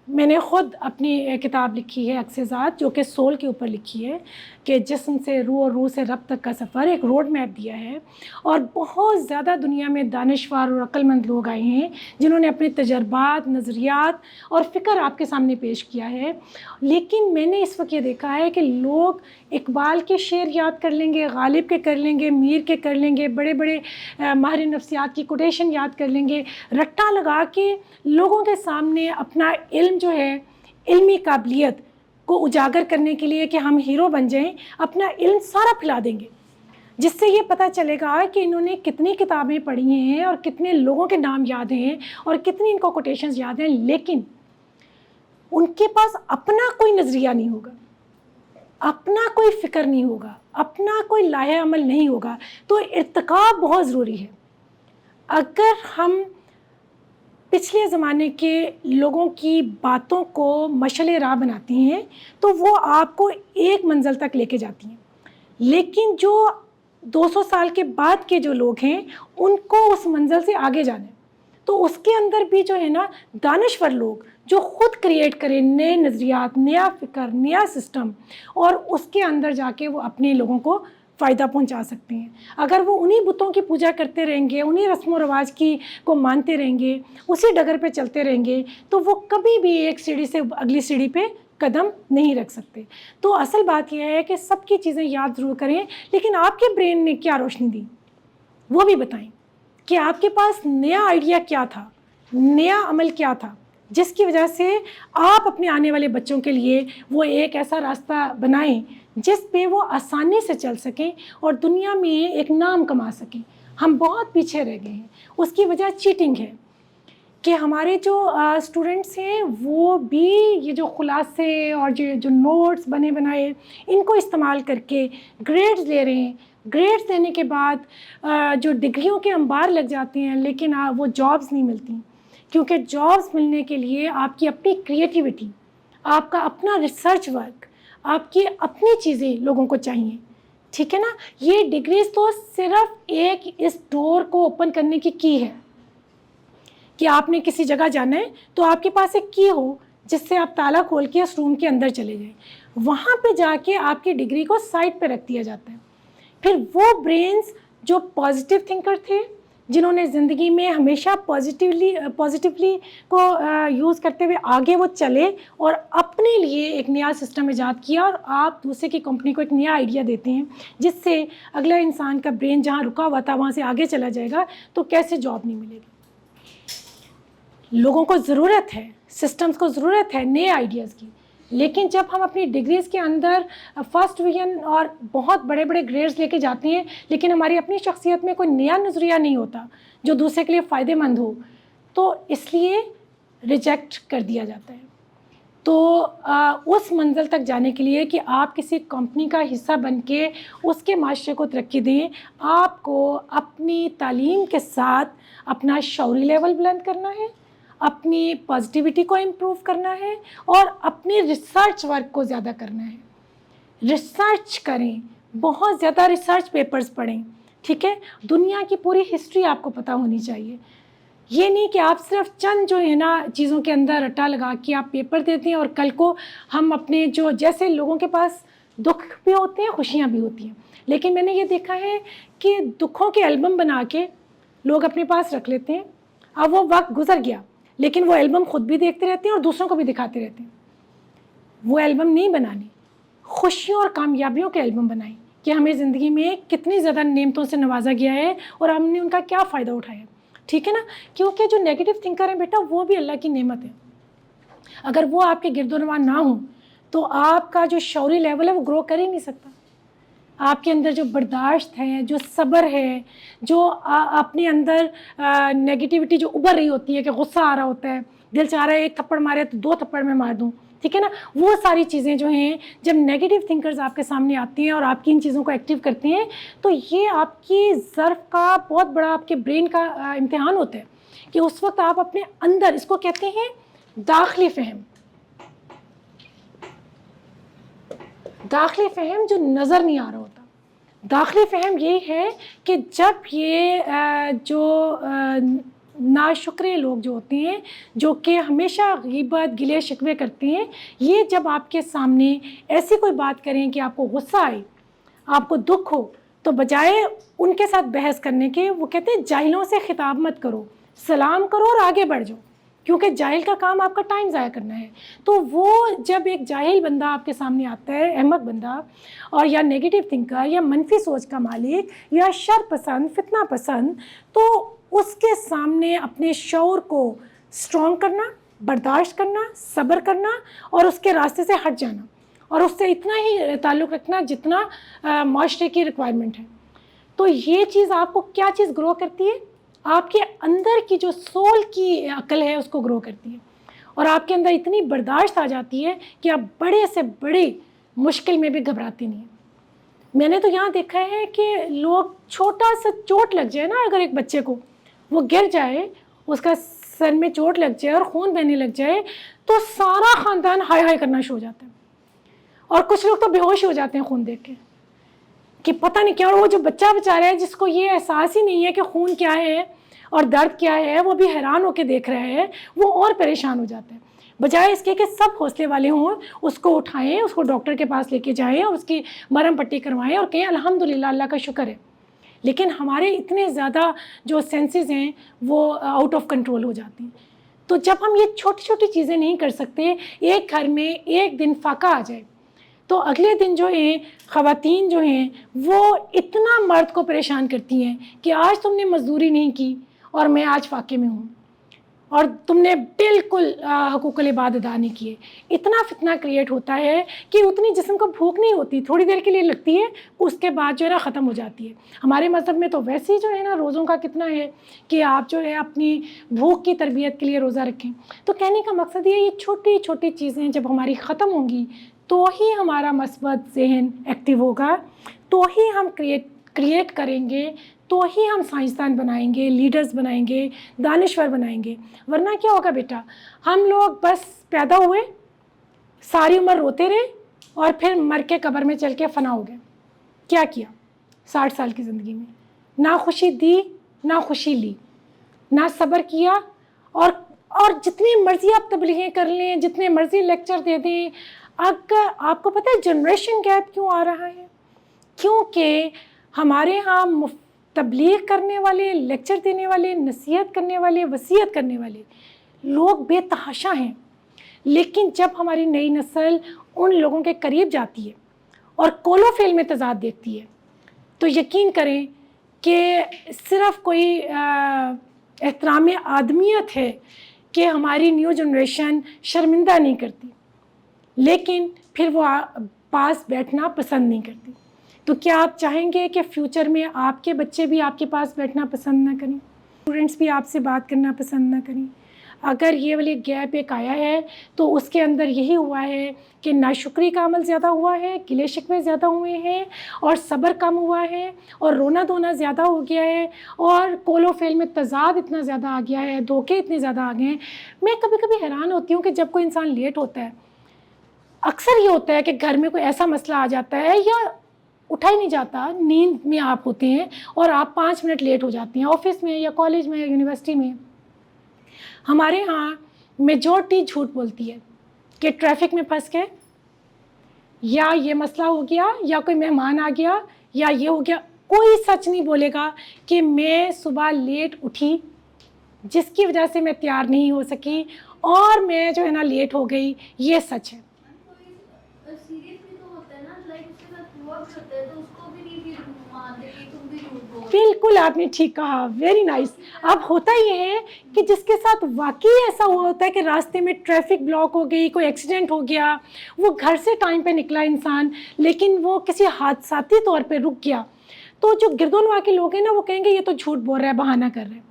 میں نے خود اپنی کتاب لکھی ہے عکس ذات، جو کہ سول کے اوپر لکھی ہے کہ جسم سے روح اور روح سے رب تک کا سفر، ایک روڈ میپ دیا ہے. اور بہت زیادہ دنیا میں دانشور اور عقل مند لوگ آئے ہیں جنہوں نے اپنے تجربات، نظریات اور فکر آپ کے سامنے پیش کیا ہے. لیکن میں نے اس وقت یہ دیکھا ہے کہ لوگ اقبال کے شعر یاد کر لیں گے، غالب کے کر لیں گے، میر کے کر لیں گے، بڑے بڑے ماہر نفسیات کی کوٹیشن یاد کر لیں گے، رٹا لگا کے لوگوں کے سامنے اپنا علم جو ہے، علمی قابلیت کو اجاگر کرنے کے لیے کہ ہم ہیرو بن جائیں، اپنا علم سارا پھیلا دیں گے، جس سے یہ پتہ چلے گا کہ انہوں نے کتنی کتابیں پڑھی ہیں اور کتنے لوگوں کے نام یاد ہیں اور کتنی ان کو کوٹیشنز یاد ہیں، لیکن ان کے پاس اپنا کوئی نظریہ نہیں ہوگا، اپنا کوئی فکر نہیں ہوگا، اپنا کوئی لاہے عمل نہیں ہوگا. تو ارتقاب بہت ضروری ہے. اگر ہم پچھلے زمانے کے لوگوں کی باتوں کو مشعل راہ بناتی ہیں تو وہ آپ کو ایک منزل تک لے کے جاتی ہیں، لیکن جو 200 سال کے بعد کے جو لوگ ہیں ان کو اس منزل سے آگے جانا ہے. تو اس کے اندر بھی جو ہے نا دانشور لوگ جو خود کریٹ کریں نئے نظریات، نیا فکر، نیا سسٹم، اور اس کے اندر جا کے وہ اپنے لوگوں کو فائدہ پہنچا سکتے ہیں. اگر وہ انہی بتوں کی پوجا کرتے رہیں گے، انہی رسم و رواج کی کو مانتے رہیں گے، اسی ڈگر پہ چلتے رہیں گے، تو وہ کبھی بھی ایک سیڑھی سے اگلی سیڑھی پہ قدم نہیں رکھ سکتے. تو اصل بات یہ ہے کہ سب کی چیزیں یاد ضرور کریں، لیکن آپ کے برین نے کیا روشنی دی وہ بھی بتائیں کہ آپ کے پاس نیا آئیڈیا کیا تھا، نیا عمل کیا تھا، جس کی وجہ سے آپ اپنے آنے والے بچوں کے لیے وہ ایک ایسا راستہ بنائیں جس پہ وہ آسانی سے چل سکیں اور دنیا میں ایک نام کما سکیں. ہم بہت پیچھے رہ گئے ہیں. اس کی وجہ چیٹنگ ہے کہ ہمارے جو اسٹوڈنٹس ہیں وہ بھی یہ جو خلاصے اور جو نوٹس بنے بنائے ان کو استعمال کر کے گریڈز لے رہے ہیں. گریڈز دینے کے بعد جو ڈگریوں کے انبار لگ جاتے ہیں، لیکن وہ جابز نہیں ملتی، کیونکہ جابز ملنے کے لیے آپ کی اپنی کریٹیوٹی، آپ کا اپنا ریسرچ ورک، آپ کی اپنی چیزیں لوگوں کو چاہیے. ٹھیک ہے نا. یہ ڈگریز تو صرف ایک اس ڈور کو اوپن کرنے کی ہے کہ آپ نے کسی جگہ جانا ہے تو آپ کے پاس ایک کی ہو جس سے آپ تالا کھول کے اس روم کے اندر چلے جائیں. وہاں پہ جا کے آپ کی ڈگری کو سائڈ پہ رکھ دیا جاتا ہے. پھر وہ برینز جو پازیٹیو تھنکر تھے، جنہوں نے زندگی میں ہمیشہ پازیٹیولی کو یوز کرتے ہوئے آگے وہ چلے اور اپنے لیے ایک نیا سسٹم ایجاد کیا، اور آپ دوسرے کی کمپنی کو ایک نیا آئیڈیا دیتے ہیں جس سے اگلا انسان کا برین جہاں رکا ہوا تھا وہاں سے آگے چلا جائے گا، تو کیسے جاب نہیں ملے گی. لوگوں کو ضرورت ہے، سسٹمز کو ضرورت ہے نئے آئیڈیاز کی، لیکن جب ہم اپنی ڈگریز کے اندر فرسٹ ڈویژن اور بہت بڑے بڑے گریڈز لے کے جاتے ہیں، لیکن ہماری اپنی شخصیت میں کوئی نیا نظریہ نہیں ہوتا جو دوسرے کے لیے فائدہ مند ہو، تو اس لیے ریجیکٹ کر دیا جاتا ہے. تو اس منزل تک جانے کے لیے کہ آپ کسی کمپنی کا حصہ بن کے اس کے معاشرے کو ترقی دیں، آپ کو اپنی تعلیم کے ساتھ اپنا شعوری لیول بلند کرنا ہے، اپنی پازیٹیوٹی کو امپروو کرنا ہے، اور اپنی ریسرچ ورک کو زیادہ کرنا ہے. ریسرچ کریں، بہت زیادہ ریسرچ پیپرز پڑھیں. ٹھیک ہے. دنیا کی پوری ہسٹری آپ کو پتہ ہونی چاہیے. یہ نہیں کہ آپ صرف چند جو ہے نا چیزوں کے اندر رٹا لگا کے آپ پیپر دیتے ہیں، اور کل کو ہم اپنے جو جیسے لوگوں کے پاس دکھ بھی ہوتے ہیں، خوشیاں بھی ہوتی ہیں، لیکن میں نے یہ دیکھا ہے کہ دکھوں کے البم بنا کے لوگ اپنے پاس رکھ لیتے ہیں. اب وہ وقت گزر گیا، لیکن وہ البم خود بھی دیکھتے رہتے ہیں اور دوسروں کو بھی دکھاتے رہتے ہیں. وہ البم نہیں بنانی، خوشیوں اور کامیابیوں کے البم بنائیں کہ ہمیں زندگی میں کتنی زیادہ نعمتوں سے نوازا گیا ہے اور ہم نے ان کا کیا فائدہ اٹھایا. ٹھیک ہے نا. کیونکہ جو نیگیٹو تھنکر ہیں بیٹا، وہ بھی اللہ کی نعمت ہے. اگر وہ آپ کے گرد و نواح نہ ہوں تو آپ کا جو شعوری لیول ہے وہ گرو کر ہی نہیں سکتا. آپ کے اندر جو برداشت ہے، جو صبر ہے، جو اپنے اندر نیگیٹیوٹی جو ابھر رہی ہوتی ہے کہ غصہ آ رہا ہوتا ہے، دل چاہ رہا ہے ایک تھپڑ مارے تو 2 تھپڑ میں مار دوں. ٹھیک ہے نا. وہ ساری چیزیں جو ہیں جب نیگیٹو تھنکرز آپ کے سامنے آتے ہیں اور آپ کی ان چیزوں کو ایکٹیو کرتے ہیں، تو یہ آپ کی ظرف کا بہت بڑا آپ کے برین کا امتحان ہوتا ہے کہ اس وقت آپ اپنے اندر، اس کو کہتے ہیں داخلی فہم، داخلی فہم جو نظر نہیں آ رہا ہوتا. داخلی فہم یہی ہے کہ جب یہ جو ناشکرے لوگ جو ہوتے ہیں، جو کہ ہمیشہ غیبت گلے شکوے کرتے ہیں، یہ جب آپ کے سامنے ایسی کوئی بات کریں کہ آپ کو غصہ آئے، آپ کو دکھ ہو، تو بجائے ان کے ساتھ بحث کرنے کے وہ کہتے ہیں جاہلوں سے خطاب مت کرو، سلام کرو اور آگے بڑھ جاؤ، کیونکہ جاہل کا کام آپ کا ٹائم ضائع کرنا ہے. تو وہ جب ایک جاہل بندہ آپ کے سامنے آتا ہے، احمق بندہ، اور یا نیگیٹو تھنکر یا منفی سوچ کا مالک یا شر پسند، فتنہ پسند، تو اس کے سامنے اپنے شعور کو سٹرونگ کرنا، برداشت کرنا، صبر کرنا، اور اس کے راستے سے ہٹ جانا، اور اس سے اتنا ہی تعلق رکھنا جتنا معاشرے کی ریکوائرمنٹ ہے. تو یہ چیز آپ کو کیا چیز گرو کرتی ہے؟ آپ کے اندر کی جو سول کی عقل ہے اس کو گرو کرتی ہے، اور آپ کے اندر اتنی برداشت آ جاتی ہے کہ آپ بڑے سے بڑی مشکل میں بھی گھبراتے نہیں ہیں. میں نے تو یہاں دیکھا ہے کہ لوگ چھوٹا سا چوٹ لگ جائے نا، اگر ایک بچے کو وہ گر جائے، اس کا سر میں چوٹ لگ جائے اور خون بہنے لگ جائے، تو سارا خاندان ہائے ہائے کرنا شروع ہو جاتا ہے، اور کچھ لوگ تو بے ہوش ہو جاتے ہیں خون دیکھ کے کہ پتہ نہیں کیا. اور وہ جو بچہ بیچارہ ہے جس کو یہ احساس ہی نہیں ہے کہ خون کیا ہے اور درد کیا ہے وہ بھی حیران ہو کے دیکھ رہا ہے، وہ اور پریشان ہو جاتا ہے. بجائے اس کے کہ سب حوصلے والے ہوں، اس کو اٹھائیں، اس کو ڈاکٹر کے پاس لے کے جائیں اور اس کی مرہم پٹی کروائیں اور کہیں الحمدللہ اللہ کا شکر ہے. لیکن ہمارے اتنے زیادہ جو سینسز ہیں وہ آؤٹ آف کنٹرول ہو جاتے ہیں. تو جب ہم یہ چھوٹی چھوٹی چیزیں نہیں کر سکتے، ایک گھر میں ایک دن فاقہ آ جائے تو اگلے دن جو ہیں خواتین جو ہیں وہ اتنا مرد کو پریشان کرتی ہیں کہ آج تم نے مزدوری نہیں کی اور میں آج فاقے میں ہوں، اور تم نے بالکل حقوق العباد ادا نہیں کیے. اتنا فتنہ کریٹ ہوتا ہے کہ اتنی جسم کو بھوک نہیں ہوتی، تھوڑی دیر کے لیے لگتی ہے، اس کے بعد جو ہے نا ختم ہو جاتی ہے. ہمارے مذہب میں تو ویسے ہی جو ہے نا روزوں کا کتنا ہے کہ آپ جو ہے اپنی بھوک کی تربیت کے لیے روزہ رکھیں. تو کہنے کا مقصد یہ چھوٹی چھوٹی چیزیں جب ہماری ختم ہوں گی تو ہی ہمارا مثبت ذہن ایکٹیو ہوگا، تو ہی ہم کریٹ کریں گے، تو ہی ہم سائنسدان بنائیں گے، لیڈرز بنائیں گے، دانشور بنائیں گے. ورنہ کیا ہوگا بیٹا، ہم لوگ بس پیدا ہوئے، ساری عمر روتے رہے اور پھر مر کے قبر میں چل کے فنا ہو گئے. کیا کیا 60 سال کی زندگی میں؟ نہ خوشی دی نہ خوشی لی، نہ صبر کیا. اور جتنی مرضی آپ تبلیغیں کر لیں، جتنے مرضی لیکچر دے دیں، اگر آپ کو پتہ ہے جنریشن گیپ کیوں آ رہا ہے؟ کیونکہ ہمارے ہاں تبلیغ کرنے والے، لیکچر دینے والے، نصیحت کرنے والے، وصیت کرنے والے لوگ بے تحاشا ہیں. لیکن جب ہماری نئی نسل ان لوگوں کے قریب جاتی ہے اور کولو فیل میں تضاد دیکھتی ہے تو یقین کریں کہ صرف کوئی احترام آدمیت ہے کہ ہماری نیو جنریشن شرمندہ نہیں کرتی، لیکن پھر وہ پاس بیٹھنا پسند نہیں کرتی. تو کیا آپ چاہیں گے کہ فیوچر میں آپ کے بچے بھی آپ کے پاس بیٹھنا پسند نہ کریں، اسٹوڈنٹس بھی آپ سے بات کرنا پسند نہ کریں؟ اگر یہ والی گیپ ایک آیا ہے تو اس کے اندر یہی ہوا ہے کہ ناشکری کا عمل زیادہ ہوا ہے، گلے شکوے زیادہ ہوئے ہیں، اور صبر کم ہوا ہے، اور رونا دھونا زیادہ ہو گیا ہے، اور کول و فیل میں تضاد اتنا زیادہ آ گیا ہے، دھوکے اتنے زیادہ آ گئے ہیں. میں کبھی کبھی حیران ہوتی ہوں کہ جب کوئی انسان لیٹ ہوتا ہے، اکثر یہ ہوتا ہے کہ گھر میں کوئی ایسا مسئلہ آ جاتا ہے یا اٹھا ہی نہیں جاتا، نیند میں آپ ہوتے ہیں اور آپ 5 منٹ لیٹ ہو جاتی ہیں آفس میں یا کالج میں یا یونیورسٹی میں. ہمارے ہاں میجورٹی جھوٹ بولتی ہے کہ ٹریفک میں پھنس گئے، یا یہ مسئلہ ہو گیا، یا کوئی مہمان آ گیا، یا یہ ہو گیا. کوئی سچ نہیں بولے گا کہ میں صبح لیٹ اٹھی جس کی وجہ سے میں تیار نہیں ہو سکی اور میں جو ہے نا لیٹ ہو گئی. یہ سچ ہے. بالکل آپ نے ٹھیک کہا، ویری نائس. اب ہوتا یہ ہے کہ جس کے ساتھ واقعی ایسا ہوا ہوتا ہے کہ راستے میں ٹریفک بلاک ہو گئی، کوئی ایکسیڈنٹ ہو گیا، وہ گھر سے ٹائم پہ نکلا انسان لیکن وہ کسی حادثاتی طور پہ رک گیا، تو جو گردونوا کے لوگ ہیں نا وہ کہیں گے یہ تو جھوٹ بول رہا ہے، بہانہ کر رہے ہیں.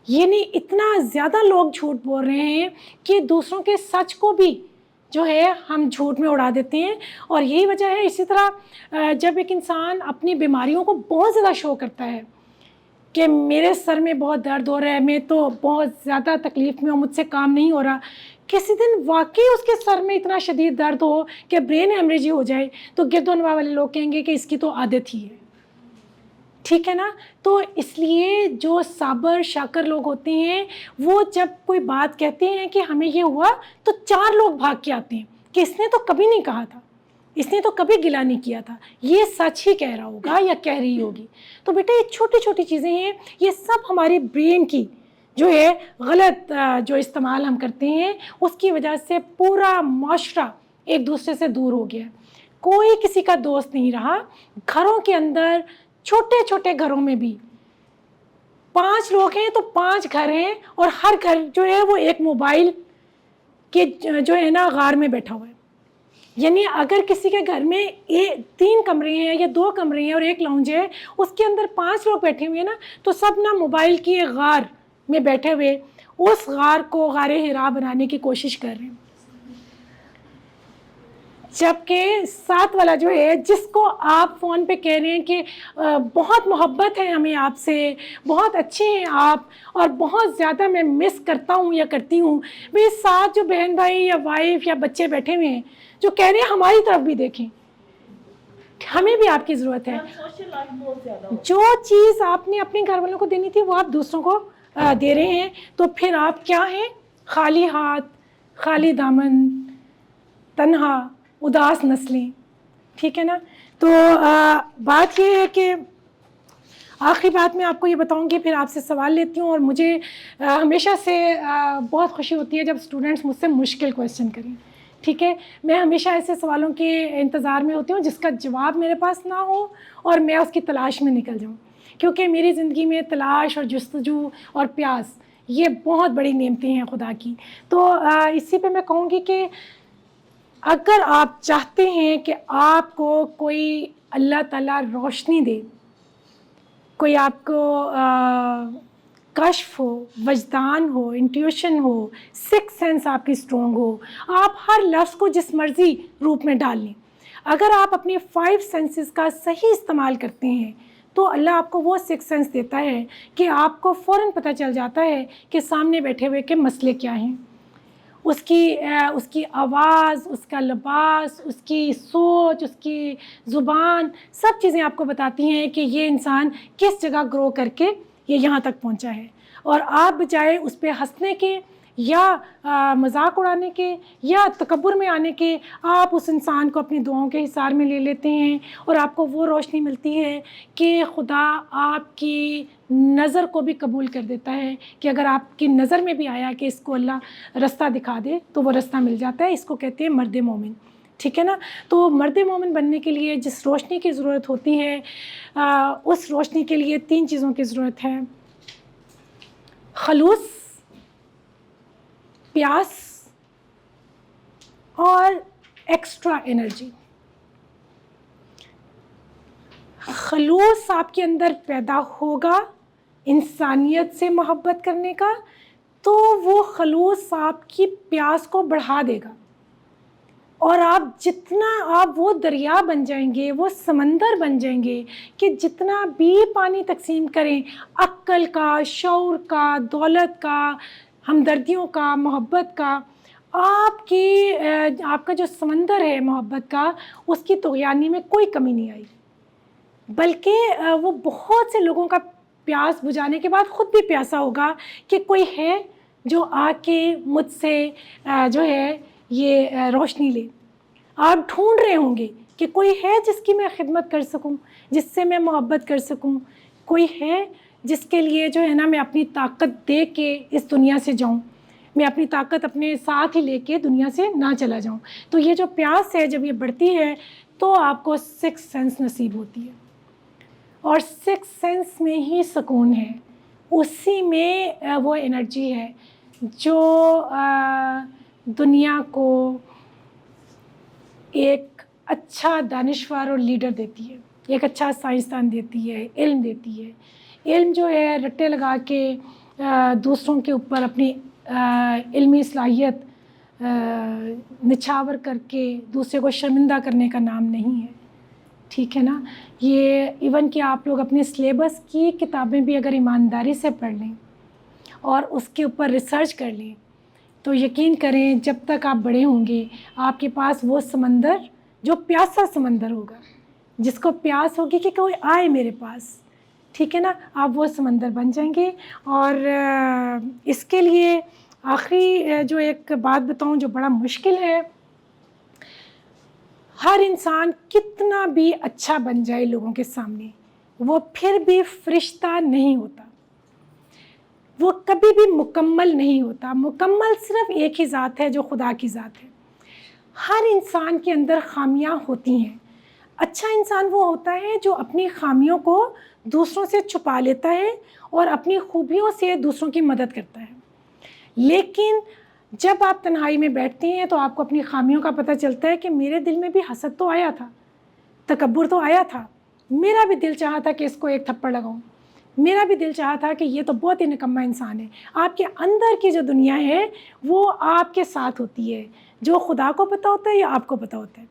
یعنی اتنا زیادہ لوگ جھوٹ بول رہے ہیں کہ دوسروں کے سچ کو بھی جو ہے ہم جھوٹ میں اڑا دیتے ہیں. اور یہی وجہ ہے. اسی طرح جب ایک انسان اپنی بیماریوں کو بہت زیادہ شو کرتا ہے کہ میرے سر میں بہت درد ہو رہا ہے، میں تو بہت زیادہ تکلیف میں ہوں، مجھ سے کام نہیں ہو رہا، کسی دن واقعی اس کے سر میں اتنا شدید درد ہو کہ برین ہیمریج ہو جائے تو گردونوا والے لوگ کہیں گے کہ اس کی تو عادت ہی ہے. ٹھیک ہے نا. تو اس لیے جو صابر شاکر لوگ ہوتے ہیں وہ جب کوئی بات کہتے ہیں کہ ہمیں یہ ہوا تو 4 لوگ بھاگ کے آتے ہیں کہ اس نے تو کبھی نہیں کہا تھا، اس نے تو کبھی گلہ نہیں کیا تھا، یہ سچ ہی کہہ رہا ہوگا یا کہہ رہی ہوگی. تو بیٹا یہ چھوٹی چھوٹی چیزیں ہیں، یہ سب ہمارے برین کی جو ہے غلط جو استعمال ہم کرتے ہیں اس کی وجہ سے پورا معاشرہ ایک دوسرے سے دور ہو گیا. کوئی کسی کا دوست نہیں رہا. گھروں کے اندر چھوٹے چھوٹے گھروں میں بھی 5 لوگ ہیں تو 5 گھر ہیں، اور ہر گھر جو ہے وہ ایک موبائل کے جو ہے نا غار میں بیٹھا ہوا ہے. یعنی اگر کسی کے گھر میں 3 کمرے ہیں یا 2 کمرے ہیں اور 1 لاؤنج ہے، اس کے اندر 5 لوگ بیٹھے ہوئے ہیں نا، تو سب نا موبائل کی ایک غار میں بیٹھے ہوئے اس غار کو غار حرا بنانے کی کوشش کر رہے ہیں. جبکہ ساتھ والا جو ہے جس کو آپ فون پہ کہہ رہے ہیں کہ بہت محبت ہے ہمیں آپ سے، بہت اچھے ہیں آپ، اور بہت زیادہ میں مس کرتا ہوں یا کرتی ہوں، میرے ساتھ جو بہن بھائی یا وائف یا بچے بیٹھے ہوئے ہیں جو کہہ رہے ہیں ہماری طرف بھی دیکھیں، ہمیں بھی آپ کی ضرورت ہے. جو چیز آپ نے اپنے گھر والوں کو دینی تھی وہ آپ دوسروں کو دے رہے ہیں تو پھر آپ کیا ہیں؟ خالی ہاتھ، خالی دامن، تنہا، اداس نسلیں. ٹھیک ہے نا. تو بات یہ ہے کہ آخری بات میں آپ کو یہ بتاؤں گی، پھر آپ سے سوال لیتی ہوں. اور مجھے ہمیشہ سے بہت خوشی ہوتی ہے جب اسٹوڈنٹس مجھ سے مشکل کویشچن کریں. ٹھیک ہے، میں ہمیشہ ایسے سوالوں کے انتظار میں ہوتی ہوں جس کا جواب میرے پاس نہ ہو اور میں اس کی تلاش میں نکل جاؤں، کیونکہ میری زندگی میں تلاش اور جستجو اور پیاس یہ بہت بڑی نعمتیں ہیں خدا کی. تو اسی پہ میں کہوں گی کہ اگر آپ چاہتے ہیں کہ آپ کو کوئی اللہ تعالیٰ روشنی دے، کوئی آپ کو کشف ہو، وجدان ہو، انٹیوشن ہو، سکس سینس آپ کی اسٹرانگ ہو، آپ ہر لفظ کو جس مرضی روپ میں ڈال لیں. اگر آپ اپنے 5 سینسز کا صحیح استعمال کرتے ہیں تو اللہ آپ کو وہ 6 سینس دیتا ہے کہ آپ کو فوراً پتہ چل جاتا ہے کہ سامنے بیٹھے ہوئے کے مسئلے کیا ہیں. اس کی آواز، اس کا لباس، اس کی سوچ، اس کی زبان، سب چیزیں آپ کو بتاتی ہیں کہ یہ انسان کس جگہ گرو کر کے یہ یہاں تک پہنچا ہے. اور آپ بجائے اس پہ ہنسنے کے یا مذاق اڑانے کے یا تکبر میں آنے کے، آپ اس انسان کو اپنی دعاؤں کے حصار میں لے لیتے ہیں اور آپ کو وہ روشنی ملتی ہے کہ خدا آپ کی نظر کو بھی قبول کر دیتا ہے کہ اگر آپ کی نظر میں بھی آیا کہ اس کو اللہ رستہ دکھا دے تو وہ رستہ مل جاتا ہے. اس کو کہتے ہیں مرد مومن. ٹھیک ہے نا. تو مرد مومن بننے کے لیے جس روشنی کی ضرورت ہوتی ہے اس روشنی کے لیے 3 چیزوں کی ضرورت ہے: خلوص، پیاس اور ایکسٹرا انرجی. خلوص آپ کے اندر پیدا ہوگا انسانیت سے محبت کرنے کا، تو وہ خلوص آپ کی پیاس کو بڑھا دے گا اور آپ وہ دریا بن جائیں گے، وہ سمندر بن جائیں گے کہ جتنا بھی پانی تقسیم کریں، عقل کا، شعور کا، دولت کا، ہمدردیوں کا، محبت کا، آپ کا جو سمندر ہے محبت کا، اس کی طغیانی میں کوئی کمی نہیں آئی، بلکہ وہ بہت سے لوگوں کا پیاس بجھانے کے بعد خود بھی پیاسا ہوگا کہ کوئی ہے جو آ کے مجھ سے جو ہے یہ روشنی لے. آپ ڈھونڈ رہے ہوں گے کہ کوئی ہے جس کی میں خدمت کر سکوں، جس سے میں محبت کر سکوں، کوئی ہے جس کے لیے جو ہے نا میں اپنی طاقت دے کے اس دنیا سے جاؤں، میں اپنی طاقت اپنے ساتھ ہی لے کے دنیا سے نہ چلا جاؤں. تو یہ جو پیاس ہے جب یہ بڑھتی ہے تو آپ کو 6 سینس نصیب ہوتی ہے، اور 6 سینس میں ہی سکون ہے، اسی میں وہ انرجی ہے جو دنیا کو ایک اچھا دانشور اور لیڈر دیتی ہے، ایک اچھا سائنسدان دیتی ہے، علم دیتی ہے. علم جو ہے رٹے لگا کے دوسروں کے اوپر اپنی علمی صلاحیت نچھاور کر کے دوسرے کو شرمندہ کرنے کا نام نہیں ہے. ٹھیک ہے نا. یہ ایون کہ آپ لوگ اپنے سلیبس کی کتابیں بھی اگر ایمانداری سے پڑھ لیں اور اس کے اوپر ریسرچ کر لیں تو یقین کریں جب تک آپ بڑے ہوں گے آپ کے پاس وہ سمندر جو پیاسا سمندر ہوگا، جس کو پیاس ہوگی کہ کوئی آئے میرے پاس، ٹھیک ہے نا، آپ وہ سمندر بن جائیں گے. اور اس کے لیے آخری جو ایک بات بتاؤں جو بڑا مشکل ہے، ہر انسان کتنا بھی اچھا بن جائے لوگوں کے سامنے وہ پھر بھی فرشتہ نہیں ہوتا، وہ کبھی بھی مکمل نہیں ہوتا. مکمل صرف ایک ہی ذات ہے جو خدا کی ذات ہے. ہر انسان کے اندر خامیاں ہوتی ہیں. اچھا انسان وہ ہوتا ہے جو اپنی خامیوں کو دوسروں سے چھپا لیتا ہے اور اپنی خوبیوں سے دوسروں کی مدد کرتا ہے. لیکن جب آپ تنہائی میں بیٹھتے ہیں تو آپ کو اپنی خامیوں کا پتہ چلتا ہے کہ میرے دل میں بھی حسد تو آیا تھا، تکبر تو آیا تھا، میرا بھی دل چاہا تھا کہ اس کو ایک تھپڑ لگاؤں، میرا بھی دل چاہا تھا کہ یہ تو بہت ہی نکما انسان ہے. آپ کے اندر کی جو دنیا ہے وہ آپ کے ساتھ ہوتی ہے، جو خدا کو پتہ ہوتا ہے یا آپ کو پتہ ہوتا ہے.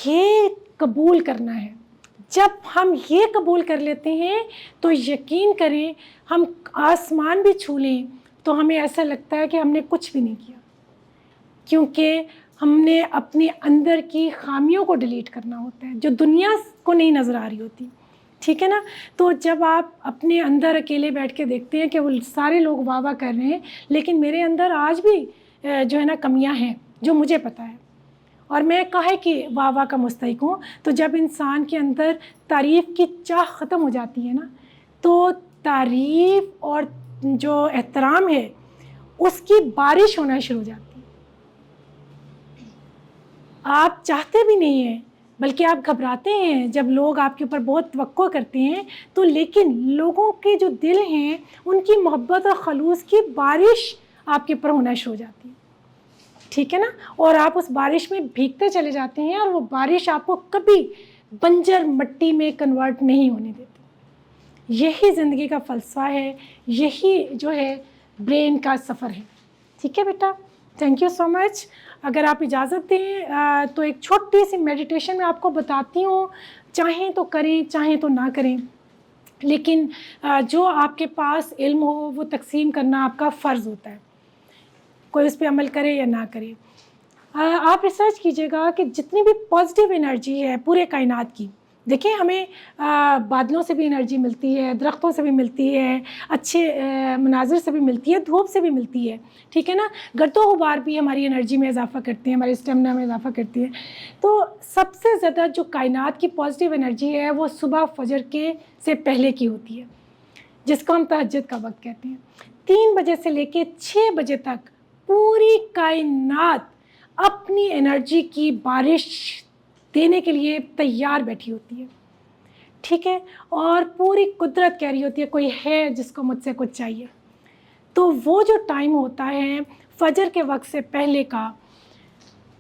یہ قبول کرنا ہے. جب ہم یہ قبول کر لیتے ہیں تو یقین کریں ہم آسمان بھی چھو لیں تو ہمیں ایسا لگتا ہے کہ ہم نے کچھ بھی نہیں کیا، کیونکہ ہم نے اپنے اندر کی خامیوں کو ڈیلیٹ کرنا ہوتا ہے جو دنیا کو نہیں نظر آ رہی ہوتی. ٹھیک ہے نا. تو جب آپ اپنے اندر اکیلے بیٹھ کے دیکھتے ہیں کہ وہ سارے لوگ واہ واہ کر رہے ہیں لیکن میرے اندر آج بھی جو ہے نا کمیاں ہیں جو مجھے پتہ ہے اور میں کاہے کہ واہ واہ کا مستحق ہوں. تو جب انسان کے اندر تعریف کی چاہ ختم ہو جاتی ہے نا تو تعریف اور جو احترام ہے اس کی بارش ہونا شروع ہو جاتی ہے. آپ چاہتے بھی نہیں ہیں بلکہ آپ گھبراتے ہیں جب لوگ آپ کے اوپر بہت توقع کرتے ہیں. تو لیکن لوگوں کے جو دل ہیں ان کی محبت اور خلوص کی بارش آپ کے اوپر ہونا شروع ہو جاتی ہے. ٹھیک ہے نا. اور آپ اس بارش میں بھیگتے چلے جاتے ہیں اور وہ بارش آپ کو کبھی بنجر مٹی میں کنورٹ نہیں ہونے دیتی. یہی زندگی کا فلسفہ ہے, یہی جو ہے برین کا سفر ہے. ٹھیک ہے بیٹا, تھینک یو سو مچ. اگر آپ اجازت دیں تو ایک چھوٹی سی میڈیٹیشن میں آپ کو بتاتی ہوں, چاہیں تو کریں چاہیں تو نہ کریں, لیکن جو آپ کے پاس علم ہو وہ تقسیم کرنا آپ کا فرض ہوتا ہے, کوئی اس پہ عمل کرے یا نہ کرے. آپ ریسرچ کیجئے گا کہ جتنی بھی پازیٹیو انرجی ہے پورے کائنات کی, دیکھیں ہمیں بادلوں سے بھی انرجی ملتی ہے, درختوں سے بھی ملتی ہے, اچھے مناظر سے بھی ملتی ہے, دھوپ سے بھی ملتی ہے. ٹھیک ہے نا. گرد و غبار بھی ہماری انرجی میں اضافہ کرتے ہیں, ہمارے اسٹیمنا میں اضافہ کرتی ہے. تو سب سے زیادہ جو کائنات کی پازیٹیو انرجی ہے وہ صبح فجر کے سے پہلے کی ہوتی ہے, جس کو ہم تہجد کا وقت کہتے ہیں. 3 بجے سے لے کے 6 بجے تک پوری کائنات اپنی انرجی کی بارش دینے کے لیے تیار بیٹھی ہوتی ہے. ٹھیک ہے. اور پوری قدرت کہہ رہی ہوتی ہے کوئی ہے جس کو مجھ سے کچھ چاہیے. تو وہ جو ٹائم ہوتا ہے فجر کے وقت سے پہلے کا,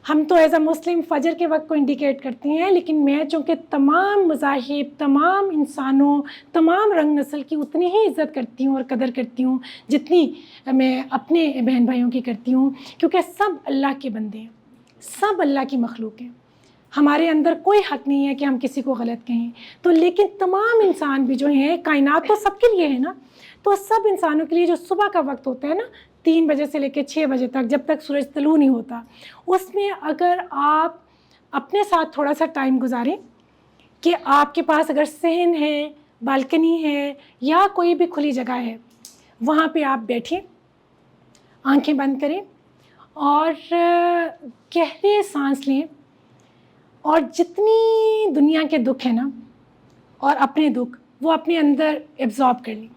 ہم تو ایز اے مسلم فجر کے وقت کو انڈیکیٹ کرتے ہیں, لیکن میں چونکہ تمام مذاہب, تمام انسانوں, تمام رنگ نسل کی اتنی ہی عزت کرتی ہوں اور قدر کرتی ہوں جتنی میں اپنے بہن بھائیوں کی کرتی ہوں, کیونکہ سب اللہ کے بندے ہیں, سب اللہ کی مخلوق ہیں. ہمارے اندر کوئی حق نہیں ہے کہ ہم کسی کو غلط کہیں. تو لیکن تمام انسان بھی جو ہیں, کائنات تو سب کے لیے ہے نا, تو سب انسانوں کے لیے جو صبح کا وقت ہوتا ہے نا 3 بجے سے لے کے 6 بجے تک, جب تک سورج طلوع نہیں ہوتا, اس میں اگر آپ اپنے ساتھ تھوڑا سا ٹائم گزاریں کہ آپ کے پاس اگر صحن ہے, بالکنی ہے یا کوئی بھی کھلی جگہ ہے, وہاں پہ آپ بیٹھیں, آنکھیں بند کریں اور گہرے سانس لیں, اور جتنی دنیا کے دکھ ہیں نا اور اپنے دکھ وہ اپنے اندر ایبزارب کر لیں,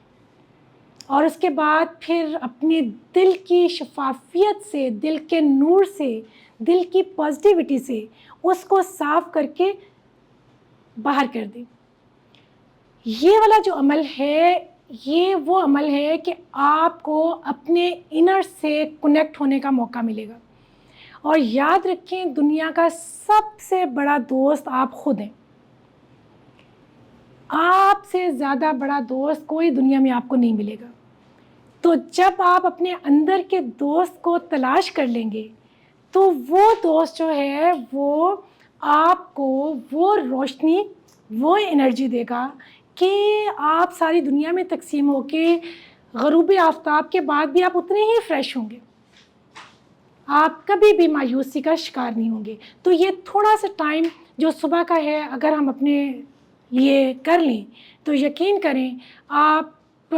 اور اس کے بعد پھر اپنے دل کی شفافیت سے, دل کے نور سے, دل کی پازیٹیوٹی سے اس کو صاف کر کے باہر کر دیں. یہ والا جو عمل ہے یہ وہ عمل ہے کہ آپ کو اپنے انر سے کنیکٹ ہونے کا موقع ملے گا. اور یاد رکھیں دنیا کا سب سے بڑا دوست آپ خود ہیں. آپ سے زیادہ بڑا دوست کوئی دنیا میں آپ کو نہیں ملے گا. تو جب آپ اپنے اندر کے دوست کو تلاش کر لیں گے تو وہ دوست جو ہے وہ آپ کو وہ روشنی, وہ انرجی دے گا کہ آپ ساری دنیا میں تقسیم ہو کے غروب آفتاب کے بعد بھی آپ اتنے ہی فریش ہوں گے, آپ کبھی بھی مایوسی کا شکار نہیں ہوں گے. تو یہ تھوڑا سا ٹائم جو صبح کا ہے اگر ہم اپنے لیے کر لیں تو یقین کریں آپ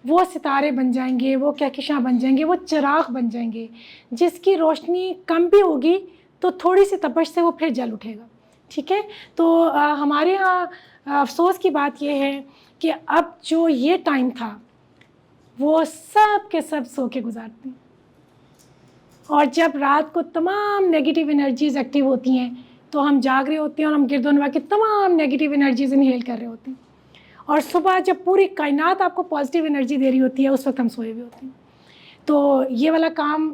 وہ ستارے بن جائیں گے, وہ کہکشاں بن جائیں گے, وہ چراغ بن جائیں گے جس کی روشنی کم بھی ہوگی تو تھوڑی سی تپش سے وہ پھر جل اٹھے گا. ٹھیک ہے. تو ہمارے ہاں افسوس کی بات یہ ہے کہ اب جو یہ ٹائم تھا وہ سب کے سب سو کے گزارتے ہیں, اور جب رات کو تمام نیگیٹیو انرجیز ایکٹیو ہوتی ہیں تو ہم جاگ رہے ہوتے ہیں اور ہم گرد و نواح کی تمام نیگیٹیو انرجیز انہیل کر رہے ہوتے ہیں, اور صبح جب پوری کائنات آپ کو پازیٹیو انرجی دے رہی ہوتی ہے اس وقت ہم سوئے ہوئے ہوتے ہیں. تو یہ والا کام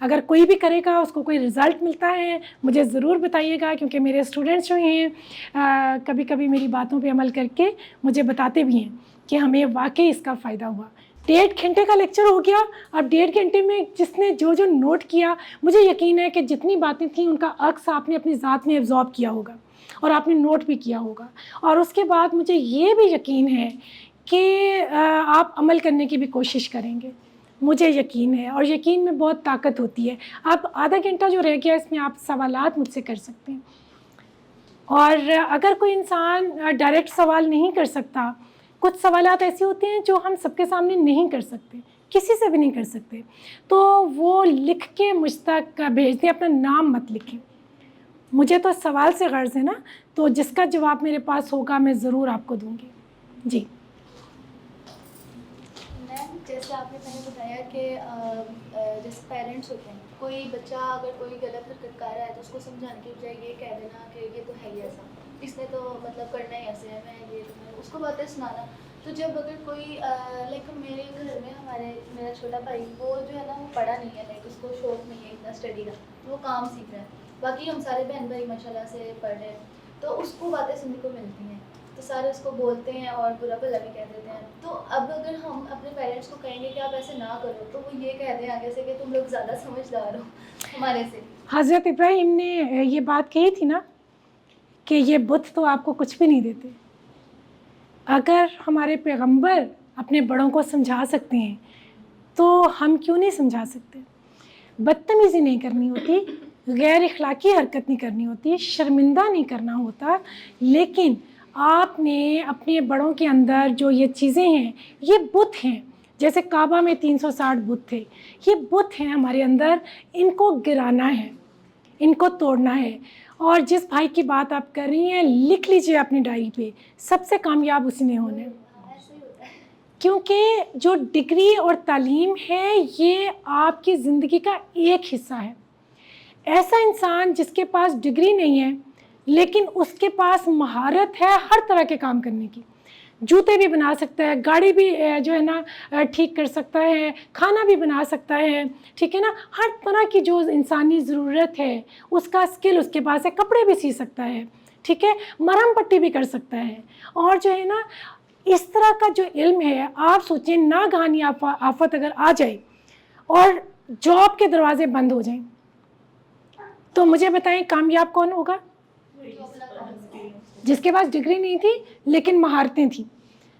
اگر کوئی بھی کرے گا اس کو کوئی رزلٹ ملتا ہے مجھے ضرور بتائیے گا, کیونکہ میرے اسٹوڈنٹس جو ہیں کبھی کبھی میری باتوں پہ عمل کر کے مجھے بتاتے بھی ہیں کہ ہمیں واقعی اس کا فائدہ ہوا. 1.5 گھنٹے کا لیکچر ہو گیا, اب 1.5 گھنٹے میں جس نے جو جو نوٹ کیا, مجھے یقین ہے کہ جتنی باتیں تھیں ان کا عکس آپ نے اپنی ذات میں ایبزارب کیا ہوگا اور آپ نے نوٹ بھی کیا ہوگا. اور اس کے بعد مجھے یہ بھی یقین ہے کہ آپ عمل کرنے کی بھی کوشش کریں گے, مجھے یقین ہے, اور یقین میں بہت طاقت ہوتی ہے. آپ آدھا گھنٹہ جو رہ گیا اس میں آپ سوالات مجھ سے کر سکتے ہیں. اور اگر کوئی انسان ڈائریکٹ سوال نہیں کر سکتا، کچھ سوالات ایسے ہوتے ہیں جو ہم سب کے سامنے نہیں کر سکتے، کسی سے بھی نہیں کر سکتے، تو وہ لکھ کے مجھ تک بھیج دیں، اپنا نام مت لکھیں. مجھے تو سوال سے غرض ہے نا، تو جس کا جواب میرے پاس ہوگا میں ضرور آپ کو دوں گی. جی میم جیسے آپ نے پہلے بتایا کہ جیسے پیرنٹس ہوتے ہیں، کوئی بچہ اگر کوئی غلط حرکت کر رہا ہے تو اس کو سمجھانے کی بجائے یہ کہہ دینا کہ یہ تو ہے ہی ایسا، اس نے تو مطلب کرنا ہی ایسے ہے، میں یہ تو میں اس کو باتیں سنانا. تو جب اگر کوئی لائک میرے گھر میں میرا چھوٹا بھائی وہ جو ہے نا وہ پڑھا نہیں ہے، لائک اس کو شوق نہیں ہے اتنا اسٹڈی کا، وہ کام سیکھ رہا ہے. باقی ہم سارے بہن بھائی ماشاء اللہ سے پڑھ رہے ہیں، تو اس کو باتیں سننے کو ملتی ہیں، تو سارے اس کو بولتے ہیں اور برا بھلا بھی کہہ دیتے ہیں. تو اب اگر ہم اپنے پیرنٹس کو کہیں گے کہ آپ ایسے نہ کرو، تو وہ یہ کہہ دیں آگے سے کہ تم لوگ زیادہ سمجھدار ہو ہمارے سے. حضرت ابراہیم نے یہ بات کہی تھی نا کہ یہ بت تو آپ کو کچھ بھی نہیں دیتے. اگر ہمارے پیغمبر اپنے بڑوں کو سمجھا سکتے ہیں تو ہم کیوں نہیں سمجھا سکتے. بدتمیزی نہیں کرنی ہوتی، غیر اخلاقی حرکت نہیں کرنی ہوتی، شرمندہ نہیں کرنا ہوتا، لیکن آپ نے اپنے بڑوں کے اندر جو یہ چیزیں ہیں، یہ بت ہیں. جیسے کعبہ میں 360 بت تھے، یہ بت ہیں ہمارے اندر، ان کو گرانا ہے، ان کو توڑنا ہے. اور جس بھائی کی بات آپ کر رہی ہیں، لکھ لیجئے اپنی ڈائری پہ، سب سے کامیاب اسی نے ہونا ہے. کیونکہ جو ڈگری اور تعلیم ہے یہ آپ کی زندگی کا ایک حصہ ہے. ایسا انسان جس کے پاس ڈگری نہیں ہے لیکن اس کے پاس مہارت ہے ہر طرح کے کام کرنے کی، جوتے بھی بنا سکتا ہے، گاڑی بھی جو ہے نا ٹھیک کر سکتا ہے، کھانا بھی بنا سکتا ہے، ٹھیک ہے نا، ہر طرح کی جو انسانی ضرورت ہے اس کا اسکل اس کے پاس ہے، کپڑے بھی سی سکتا ہے، ٹھیک ہے، مرہم پٹی بھی کر سکتا ہے. اور جو ہے نا اس طرح کا جو علم ہے، آپ سوچیں ناگہانی آفت اگر آ جائے اور جاب کے دروازے بند ہو جائیں تو مجھے بتائیں کامیاب کون ہوگا؟ جس کے پاس ڈگری نہیں تھی لیکن مہارتیں تھیں.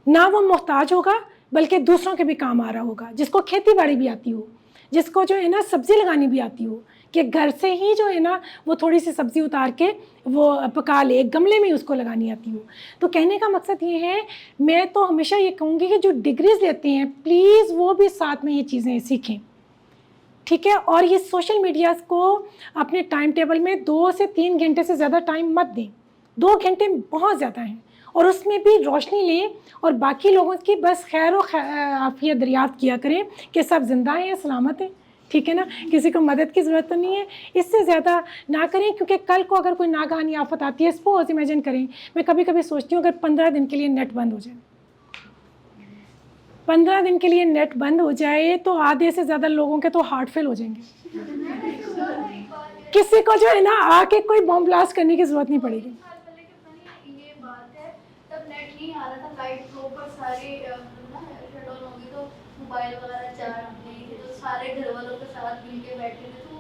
نہ وہ محتاج ہوگا بلکہ دوسروں کے بھی کام آ رہا ہوگا، جس کو کھیتی باڑی بھی آتی ہو، جس کو جو ہے نا سبزی لگانی بھی آتی ہو، کہ گھر سے ہی جو ہے نا وہ تھوڑی سی سبزی اتار کے وہ پکا لے، ایک گملے میں اس کو لگانی آتی ہو. تو کہنے کا مقصد یہ ہے، میں تو ہمیشہ یہ کہوں گی کہ جو ڈگریز لیتے ہیں پلیز وہ بھی ساتھ میں یہ چیزیں سیکھیں، ٹھیک ہے. اور یہ سوشل میڈیاز کو اپنے ٹائم ٹیبل میں 2 سے 3 گھنٹے سے زیادہ ٹائم مت دیں. 2 گھنٹے بہت زیادہ ہیں، اور اس میں بھی روشنی لیں اور باقی لوگوں کی بس خیر و عافیت دریافت کیا کریں کہ سب زندہ ہیں، سلامت ہیں، ٹھیک ہے نا، کسی کو مدد کی ضرورت تو نہیں ہے. اس سے زیادہ نہ کریں، کیونکہ کل کو اگر کوئی ناگہانی آفت آتی ہے، سپوز امیجن کریں، میں کبھی کبھی سوچتی ہوں اگر 15 دن کے لیے نیٹ بند ہو جائے، 15 دن کے لیے نیٹ بند ہو جائے تو آدھے سے زیادہ لوگوں کے تو ہارٹ فیل ہو جائیں گے. کسی کو جو ہے نا آ کے کوئی بم بلاسٹ کرنے کی ضرورت نہیں پڑے گی. یہ بات ہے تب نیٹ نہیں آ رہا تھا، لائٹ پراپر سارے شٹ ڈاؤن ہو گئی، تو موبائل وغیرہ چارج نہیں تھے، تو سارے گھر والوں کے ساتھ مل کے بیٹھے تھے. تو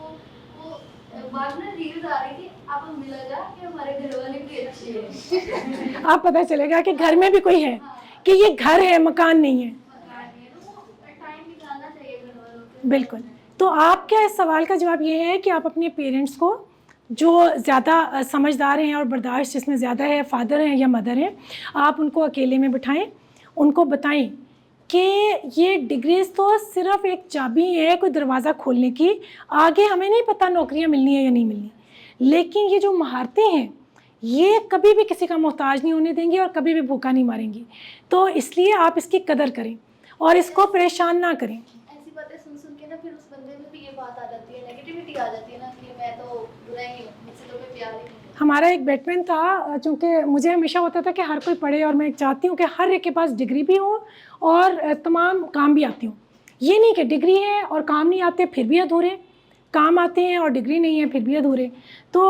وہ بعد میں ریلز آ رہی تھی، اب ہمیں لگا کہ ہمارے گھر والے بھی اچھے ہیں. آپ پتہ چلے گا کہ گھر میں بھی کوئی ہے، کہ یہ گھر ہے، مکان نہیں ہے. ٹائم نکالنا چاہیے گھر والوں کے. بالکل. تو آپ کا اس سوال کا جواب یہ ہے کہ آپ اپنے پیرنٹس کو جو زیادہ سمجھدار ہیں اور برداشت جس میں زیادہ ہے، فادر ہیں یا مدر ہیں، آپ ان کو اکیلے میں بٹھائیں، ان کو بتائیں کہ یہ ڈگریز تو صرف ایک چابی ہے کوئی دروازہ کھولنے کی، آگے ہمیں نہیں پتہ نوکریاں ملنی ہے یا نہیں ملنی، لیکن یہ جو مہارتیں ہیں یہ کبھی بھی کسی کا محتاج نہیں ہونے دیں گی اور کبھی بھی بھوکا نہیں ماریں گی. تو اس لیے آپ اس کی قدر کریں اور اس کو پریشان نہ کریں. ایسی باتیں سن کے نا پھر اس بندے میں بھی یہ بات آ جاتی ہے، نیگیٹیوٹی آ جاتی ہے نا کہ میں تو برا ہی ہوں، مجھ سے تو کوئی پیار ہی نہیں. ہمارا ایک بیٹمین تھا، چونکہ مجھے ہمیشہ ہوتا تھا کہ ہر کوئی پڑھے، اور میں چاہتی ہوں کہ ہر ایک کے پاس ڈگری بھی ہو اور تمام کام بھی آتی ہوں. یہ نہیں کہ ڈگری ہے اور کام نہیں آتے پھر بھی ادھورے، کام آتے ہیں اور ڈگری نہیں ہے پھر بھی ادھورے. تو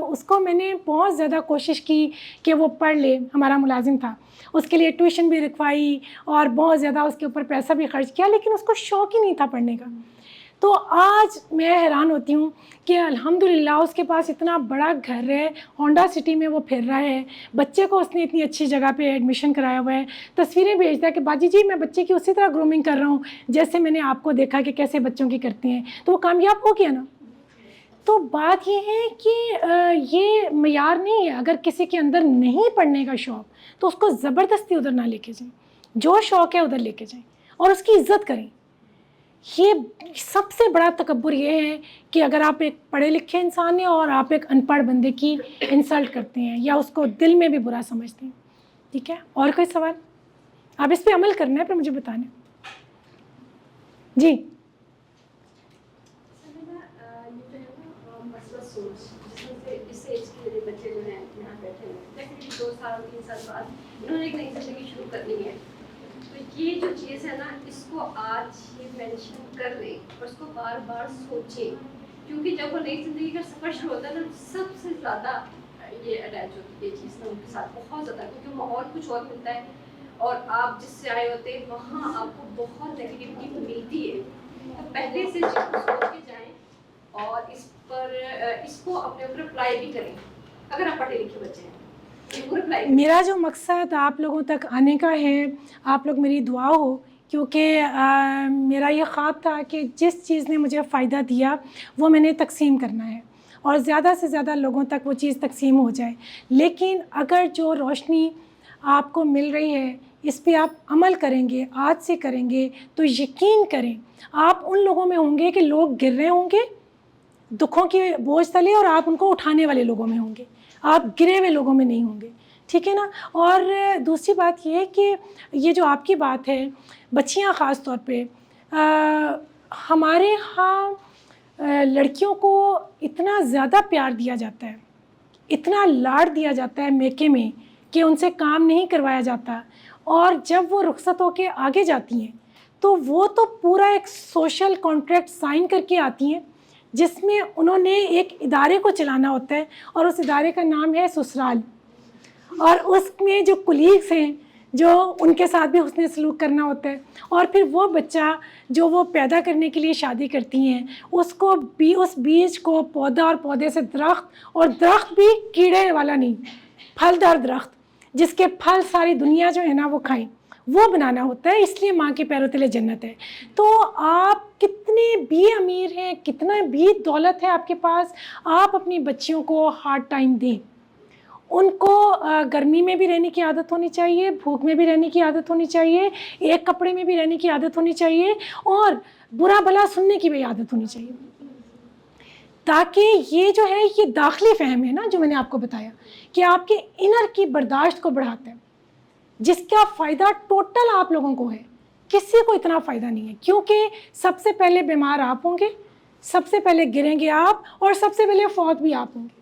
اس کو میں نے بہت زیادہ کوشش کی کہ وہ پڑھ لے. ہمارا ملازم تھا، اس کے لیے ٹیوشن بھی رکھوائی اور بہت زیادہ اس کے اوپر پیسہ بھی خرچ کیا، لیکن اس کو شوق ہی نہیں تھا پڑھنے کا. تو آج میں حیران ہوتی ہوں کہ الحمدللہ اس کے پاس اتنا بڑا گھر ہے، ہونڈا سٹی میں وہ پھر رہا ہے، بچے کو اس نے اتنی اچھی جگہ پہ ایڈمیشن کرایا ہوا ہے، تصویریں بھیجتا ہے کہ باجی جی میں بچے کی اسی طرح گرومنگ کر رہا ہوں جیسے میں نے آپ کو دیکھا کہ کیسے بچوں کی کرتی ہیں. تو وہ کامیاب ہو گیا نا. تو بات یہ ہے کہ یہ معیار نہیں ہے. اگر کسی کے اندر نہیں پڑھنے کا شوق تو اس کو زبردستی ادھر نہ لے کے جائیں, جو شوق ہے ادھر لے کے جائیں اور اس کی عزت کریں. یہ سب سے بڑا تکبر یہ ہے کہ اگر آپ ایک پڑھے لکھے انسان ہیں اور آپ ایک ان پڑھ بندے کی انسلٹ کرتے ہیں یا اس کو دل میں بھی برا سمجھتے ہیں. ٹھیک ہے, اور کوئی سوال؟ آپ اس پہ عمل کرنا ہے پھر مجھے بتانا. جی اس ایج کے میرے بچے جو ہیں یہاں بیٹھے ہیں, جیسے 2 سال 3 سال بعد انہوں نے ایک نئی زندگی شروع کرنی ہے, تو یہ جو چیز ہے نا اس کو آج ہی مینشن کر لیں اور اس کو بار بار سوچیں, کیونکہ جب وہ نئی زندگی کا سفر شروع ہوتا ہے نا سب سے زیادہ یہ اٹیچ ہوتی ہے یہ چیز نا ان کے ساتھ بہت زیادہ, کیونکہ ماحول کچھ اور ملتا ہے اور آپ جس سے آئے ہوتے ہیں وہاں آپ کو بہت نیگیٹیوٹی ملتی ہے. تو پہلے سے چیز کو سوچ کے جائیں اور اس کو اپنے اوپر اپلائی بھی کریں. اگر آپ پڑھے لکھے بچے ہیں, میرا جو مقصد آپ لوگوں تک آنے کا ہے, آپ لوگ میری دعا ہو, کیونکہ میرا یہ خواب تھا کہ جس چیز نے مجھے فائدہ دیا وہ میں نے تقسیم کرنا ہے اور زیادہ سے زیادہ لوگوں تک وہ چیز تقسیم ہو جائے. لیکن اگر جو روشنی آپ کو مل رہی ہے اس پہ آپ عمل کریں گے, آج سے کریں گے, تو یقین کریں آپ ان لوگوں میں ہوں گے کہ لوگ گر رہے ہوں گے دکھوں کے بوجھ تلے اور آپ ان کو اٹھانے والے لوگوں میں ہوں گے, آپ گرے ہوئے لوگوں میں نہیں ہوں گے. ٹھیک ہے نا. اور دوسری بات یہ ہے کہ یہ جو آپ کی بات ہے بچیاں خاص طور پہ, ہمارے ہاں لڑکیوں کو اتنا زیادہ پیار دیا جاتا ہے, اتنا لاڈ دیا جاتا ہے میکے میں کہ ان سے کام نہیں کروایا جاتا, اور جب وہ رخصت ہو کے آگے جاتی ہیں تو وہ تو پورا ایک سوشل کانٹریکٹ سائن کر کے آتی ہیں جس میں انہوں نے ایک ادارے کو چلانا ہوتا ہے اور اس ادارے کا نام ہے سسرال, اور اس میں جو کولیگس ہیں جو ان کے ساتھ بھی حسن سلوک کرنا ہوتا ہے, اور پھر وہ بچہ جو وہ پیدا کرنے کے لیے شادی کرتی ہیں اس کو بھی اس بیج کو پودا اور پودے سے درخت, اور درخت بھی کیڑے والا نہیں, پھلدار درخت جس کے پھل ساری دنیا جو ہے نا وہ کھائیں, وہ بنانا ہوتا ہے. اس لیے ماں کے پیروں تلے جنت ہے. تو آپ کتنے بھی امیر ہیں, کتنا بھی دولت ہے آپ کے پاس, آپ اپنی بچیوں کو ہارڈ ٹائم دیں. ان کو گرمی میں بھی رہنے کی عادت ہونی چاہیے, بھوک میں بھی رہنے کی عادت ہونی چاہیے, ایک کپڑے میں بھی رہنے کی عادت ہونی چاہیے, اور برا بھلا سننے کی بھی عادت ہونی چاہیے, تاکہ یہ جو ہے یہ داخلی فہم ہے نا جو میں نے آپ کو بتایا کہ آپ کے انر کی برداشت کو بڑھاتا ہے, جس کا فائدہ ٹوٹل آپ لوگوں کو ہے, کسی کو اتنا فائدہ نہیں ہے, کیونکہ سب سے پہلے بیمار آپ ہوں گے, سب سے پہلے گریں گے آپ, اور سب سے پہلے فوت بھی آپ ہوں گے.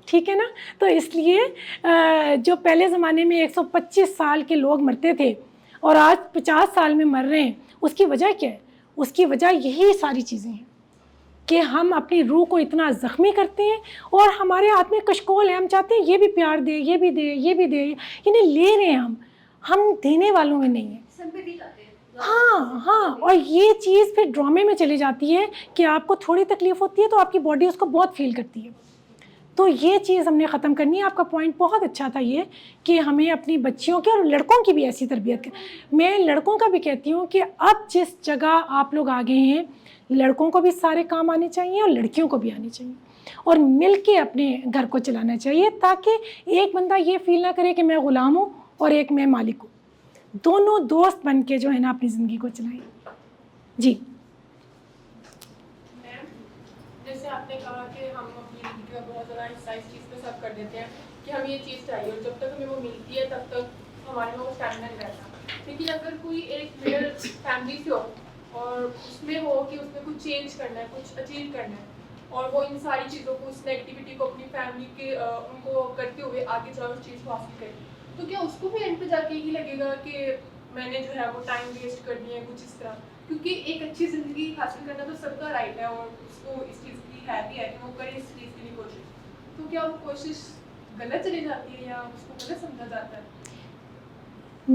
ٹھیک ہے نا. تو اس لیے جو پہلے زمانے میں 125 سال کے لوگ مرتے تھے اور آج 50 سال میں مر رہے ہیں, اس کی وجہ کیا ہے؟ اس کی وجہ یہی ساری چیزیں ہیں کہ ہم اپنی روح کو اتنا زخمی کرتے ہیں, اور ہمارے ہاتھ میں کشکول ہے, ہم چاہتے ہیں یہ بھی پیار دے, یہ بھی دے, یہ بھی دے, یعنی لے رہے ہیں ہم دینے والوں میں نہیں ہیں. ہاں, اور یہ چیز پھر ڈرامے میں چلی جاتی ہے کہ آپ کو تھوڑی تکلیف ہوتی ہے تو آپ کی باڈی اس کو بہت فیل کرتی ہے. تو یہ چیز ہم نے ختم کرنی ہے. آپ کا پوائنٹ بہت اچھا تھا یہ کہ ہمیں اپنی بچیوں کے اور لڑکوں کی بھی ایسی تربیت کریں. میں لڑکوں کا بھی کہتی ہوں کہ اب جس جگہ آپ لوگ آگے ہیں, لڑکوں کو بھی سارے کام آنے چاہیے اور لڑکیوں کو بھی آنے چاہیے, اور مل کے اپنے گھر کو چلانا چاہیے, تاکہ ایک بندہ یہ فیل نہ کرے کہ میں غلام ہوں اور ایک میں مالک ہوں. دونوں دوست بن کے جو ہے نا اپنی زندگی کو چلائیں. جی جیسے آپ نے کہا کہ ہم اپنی زندگی کا بہت زیادہ حصہ اس چیز پہ سب کر دیتے ہیں کہ ہمیں یہ چیز چاہیے, اور جب تک ہمیں وہ ملتی ہے تب تک ہمارے میں وہ اسٹیمنا نہیں رہتا. لیکن اگر کوئی ایک مڈل فیملی سے ہو اور اس میں ہو کہ اس میں کچھ چینج کرنا ہے, کچھ اچیو کرنا ہے, اور وہ ان ساری چیزوں کو, اس نیگیٹیوٹی کو اپنی فیملی کے ان کو کرتے ہوئے آگے جاؤ اس چیز کو حاصل کرے, تو کیا اس کو بھی اینڈ پہ جا کے یہی لگے گا کہ میں نے جو ہے وہ ٹائم ویسٹ کر دیا ہے کچھ اس طرح؟ کیونکہ ایک اچھی زندگی حاصل کرنا تو سب کا رائٹ ہے, اور اس کو اس چیز کی ہے بھی ہے کہ وہ کرے اس چیز کے لیے کوشش, تو کیا وہ کوشش غلط چلی جاتی ہے یا اس کو غلط سمجھا جاتا ہے؟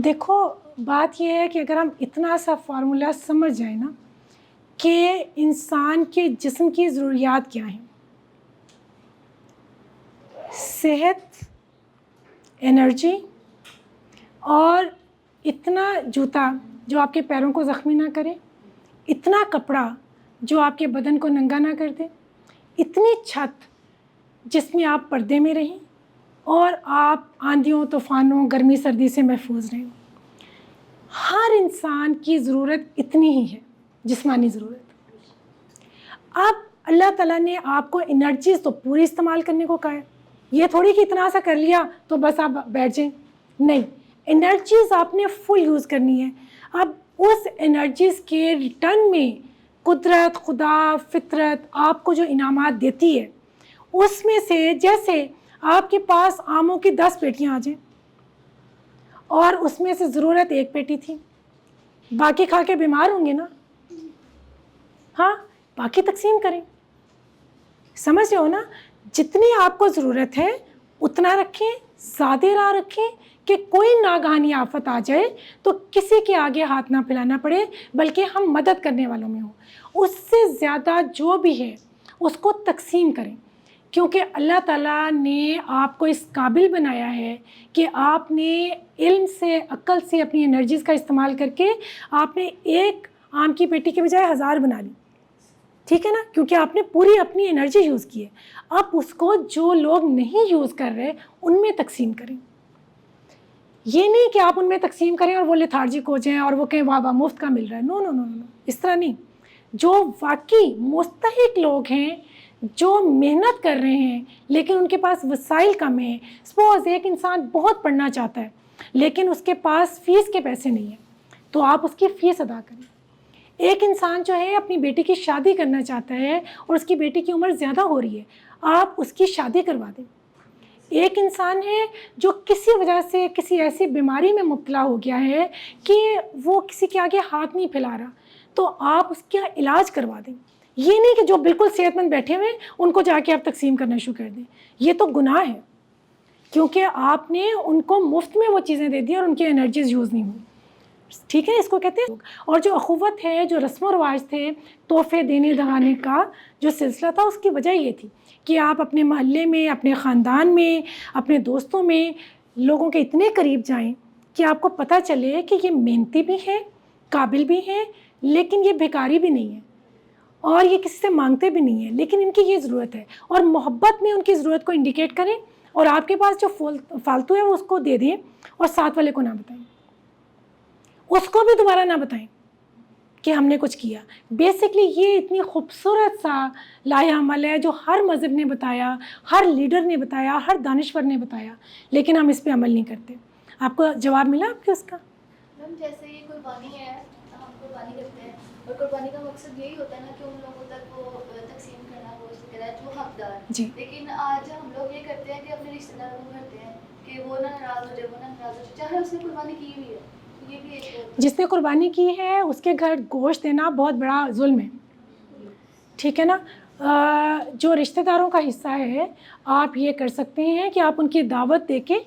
دیکھو بات یہ ہے کہ اگر ہم اتنا سا فارمولا سمجھ جائیں نا کہ انسان کے جسم کی ضروریات کیا ہیں, صحت, انرجی, اور اتنا جوتا جو آپ کے پیروں کو زخمی نہ کرے, اتنا کپڑا جو آپ کے بدن کو ننگا نہ کر دے, اتنی چھت جس میں آپ پردے میں رہیں اور آپ آندھیوں طوفانوں گرمی سردی سے محفوظ رہیں. ہر انسان کی ضرورت اتنی ہی ہے، جسمانی ضرورت. اب اللہ تعالیٰ نے آپ کو انرجیز تو پوری استعمال کرنے کو کہا ہے. یہ تھوڑی کہ اتنا سا کر لیا تو بس آپ بیٹھ جائیں، نہیں، انرجیز آپ نے فل یوز کرنی ہے. اب اس انرجیز کے ریٹرن میں قدرت، خدا، فطرت آپ کو جو انعامات دیتی ہے، اس میں سے جیسے آپ کے پاس آموں کی 10 پیٹیاں آ جائیں اور اس میں سے ضرورت 1 پیٹی تھی، باقی کھا کے بیمار ہوں گے نا، ہاں، باقی تقسیم کریں. سمجھ رہے ہو نا؟ جتنی آپ کو ضرورت ہے اتنا رکھیں، زیادہ راہ رکھیں کہ کوئی ناگہانی آفت آ جائے تو کسی کے آگے ہاتھ نہ پھیلانا پڑے، بلکہ ہم مدد کرنے والوں میں ہوں. اس سے زیادہ جو بھی ہے اس کو تقسیم کریں، کیونکہ اللہ تعالیٰ نے آپ کو اس قابل بنایا ہے کہ آپ نے علم سے، عقل سے، اپنی انرجیز کا استعمال کر کے آپ نے 1 آم کی پیٹی کے بجائے 1000 بنا لی. ٹھیک ہے نا؟ کیونکہ آپ نے پوری اپنی انرجی یوز کی ہے. اب اس کو جو لوگ نہیں یوز کر رہے ان میں تقسیم کریں. یہ نہیں کہ آپ ان میں تقسیم کریں اور وہ لیتھارجک ہو جائیں اور وہ کہیں واہ واہ مفت کا مل رہا ہے. نو نو نو نو، اس طرح نہیں. جو واقعی مستحق لوگ ہیں، جو محنت کر رہے ہیں لیکن ان کے پاس وسائل کم ہیں. سپوز ایک انسان بہت پڑھنا چاہتا ہے لیکن اس کے پاس فیس کے پیسے نہیں ہیں، تو آپ اس کی فیس ادا کریں. ایک انسان جو ہے اپنی بیٹی کی شادی کرنا چاہتا ہے اور اس کی بیٹی کی عمر زیادہ ہو رہی ہے، آپ اس کی شادی کروا دیں. ایک انسان ہے جو کسی وجہ سے کسی ایسی بیماری میں مبتلا ہو گیا ہے کہ وہ کسی کے آگے ہاتھ نہیں پھیلا رہا، تو آپ اس کا علاج کروا دیں. یہ نہیں کہ جو بالکل صحت مند بیٹھے ہوئے ان کو جا کے آپ تقسیم کرنا شروع کر دیں. یہ تو گناہ ہے، کیونکہ آپ نے ان کو مفت میں وہ چیزیں دے دی اور ان کی انرجیز یوز نہیں ہوئی. ٹھیک ہے، اس کو کہتے ہیں. اور جو اخوت ہے، جو رسم و رواج تھے، تحفے دینے دگانے کا جو سلسلہ تھا، اس کی وجہ یہ تھی کہ آپ اپنے محلے میں، اپنے خاندان میں، اپنے دوستوں میں لوگوں کے اتنے قریب جائیں کہ آپ کو پتہ چلے کہ یہ محنتی بھی ہیں، قابل بھی ہیں، لیکن یہ بھیکاری بھی نہیں ہے اور یہ کسی سے مانگتے بھی نہیں ہیں، لیکن ان کی یہ ضرورت ہے. اور محبت میں ان کی ضرورت کو انڈیکیٹ کریں اور آپ کے پاس جو فالتو ہے وہ اس کو دے دیں اور ساتھ والے کو نہ بتائیں، اس کو بھی دوبارہ نہ بتائیں کہ ہم نے کچھ کیا. بیسکلی یہ اتنی خوبصورت سا لایا عمل ہے جو ہر مذہب نے بتایا، ہر لیڈر نے بتایا، ہر دانشور نے بتایا، لیکن ہم اس پہ عمل نہیں کرتے. آپ کو جواب ملا آپ کے اس کا؟ میم جیسے یہ قربانی ہے، ہم قربانی کرتے ہیں اور قربانی کا مقصد یہی ہوتا ہے نا کہ ان لوگوں تک وہ تقسیم کرنا گوشت وغیرہ جو حقدار. جی. لیکن آج ہم لوگ یہ کرتے ہیں کہ اپنے رشتہ داروں کو کرتے ہیں کہ وہ نہ ناراض ہو جائے، وہ نہ ناراض ہو جائے، چاہے اس نے قربانی کی ہوئی ہے. یہ بھی ایک جس نے قربانی کی ہے اس کے گھر گوشت دینا بہت بڑا ظلم ہے. ٹھیک ہے نا؟ جو رشتہ داروں کا حصہ ہے آپ یہ کر سکتے ہیں کہ آپ ان کی دعوت دے کے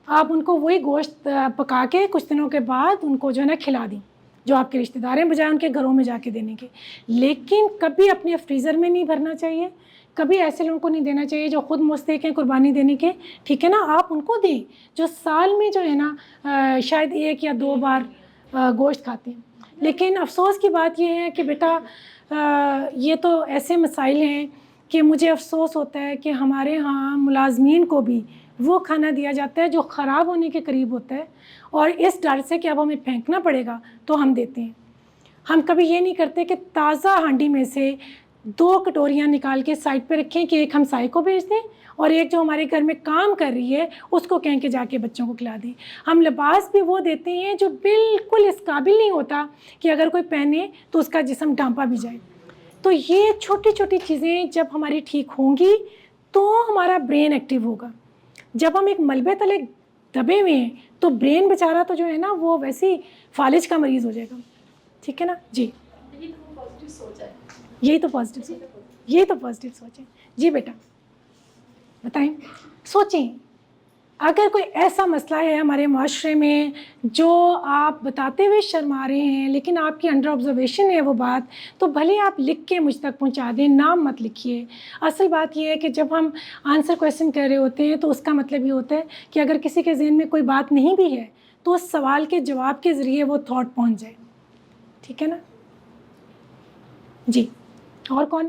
آپ ان کو وہی گوشت پکا کے کچھ دنوں کے بعد ان کو جو ہے نا کھلا دیں، جو آپ کے رشتہ دار ہیں، بجائے ان کے گھروں میں جا کے دینے کے. لیکن کبھی اپنے فریزر میں نہیں بھرنا چاہیے، کبھی ایسے لوگوں کو نہیں دینا چاہیے جو خود مستحق ہیں قربانی دینے کے. ٹھیک ہے نا؟ آپ ان کو دیں جو سال میں جو ہے نا شاید 1 یا 2 بار گوشت کھاتے ہیں. لیکن افسوس کی بات یہ ہے کہ بیٹا یہ تو ایسے مسائل ہیں کہ مجھے افسوس ہوتا ہے کہ ہمارے ہاں ملازمین کو بھی وہ کھانا دیا جاتا ہے جو خراب ہونے کے قریب ہوتا ہے، اور اس ڈر سے کہ اب ہمیں پھینکنا پڑے گا تو ہم دیتے ہیں. ہم کبھی یہ نہیں کرتے کہ تازہ ہانڈی میں سے 2 کٹوریاں نکال کے سائڈ پہ رکھیں کہ ایک ہمسائے کو بھیج دیں اور ایک جو ہمارے گھر میں کام کر رہی ہے اس کو کہیں کہ جا کے بچوں کو کھلا دیں. ہم لباس بھی وہ دیتے ہیں جو بالکل اس قابل نہیں ہوتا کہ اگر کوئی پہنے تو اس کا جسم ڈھانپا بھی جائے. تو یہ چھوٹی چھوٹی چیزیں جب ہماری ٹھیک ہوں گی تو ہمارا برین ایکٹیو ہوگا. جب ہم ایک ملبے تلے دبے ہوئے ہیں تو برین بیچارہ تو جو ہے نا وہ ویسے ہی فالج کا مریض ہو جائے گا. ٹھیک ہے نا؟ جی. یہ تو پازیٹیو سوچ ہے. یہی تو پازیٹیو سوچ ہے. جی بیٹا بتائیں، سوچیں اگر کوئی ایسا مسئلہ ہے ہمارے معاشرے میں جو آپ بتاتے ہوئے شرما رہے ہیں لیکن آپ کی انڈر آبزرویشن ہے وہ بات، تو بھلے آپ لکھ کے مجھ تک پہنچا دیں، نام مت لکھیے. اصل بات یہ ہے کہ جب ہم آنسر کویسچن کر رہے ہوتے ہیں تو اس کا مطلب یہ ہوتا ہے کہ اگر کسی کے ذہن میں کوئی بات نہیں بھی ہے تو اس سوال کے جواب کے ذریعے وہ تھاٹ پہنچ جائے. ٹھیک ہے نا؟ جی. اور کون؟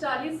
40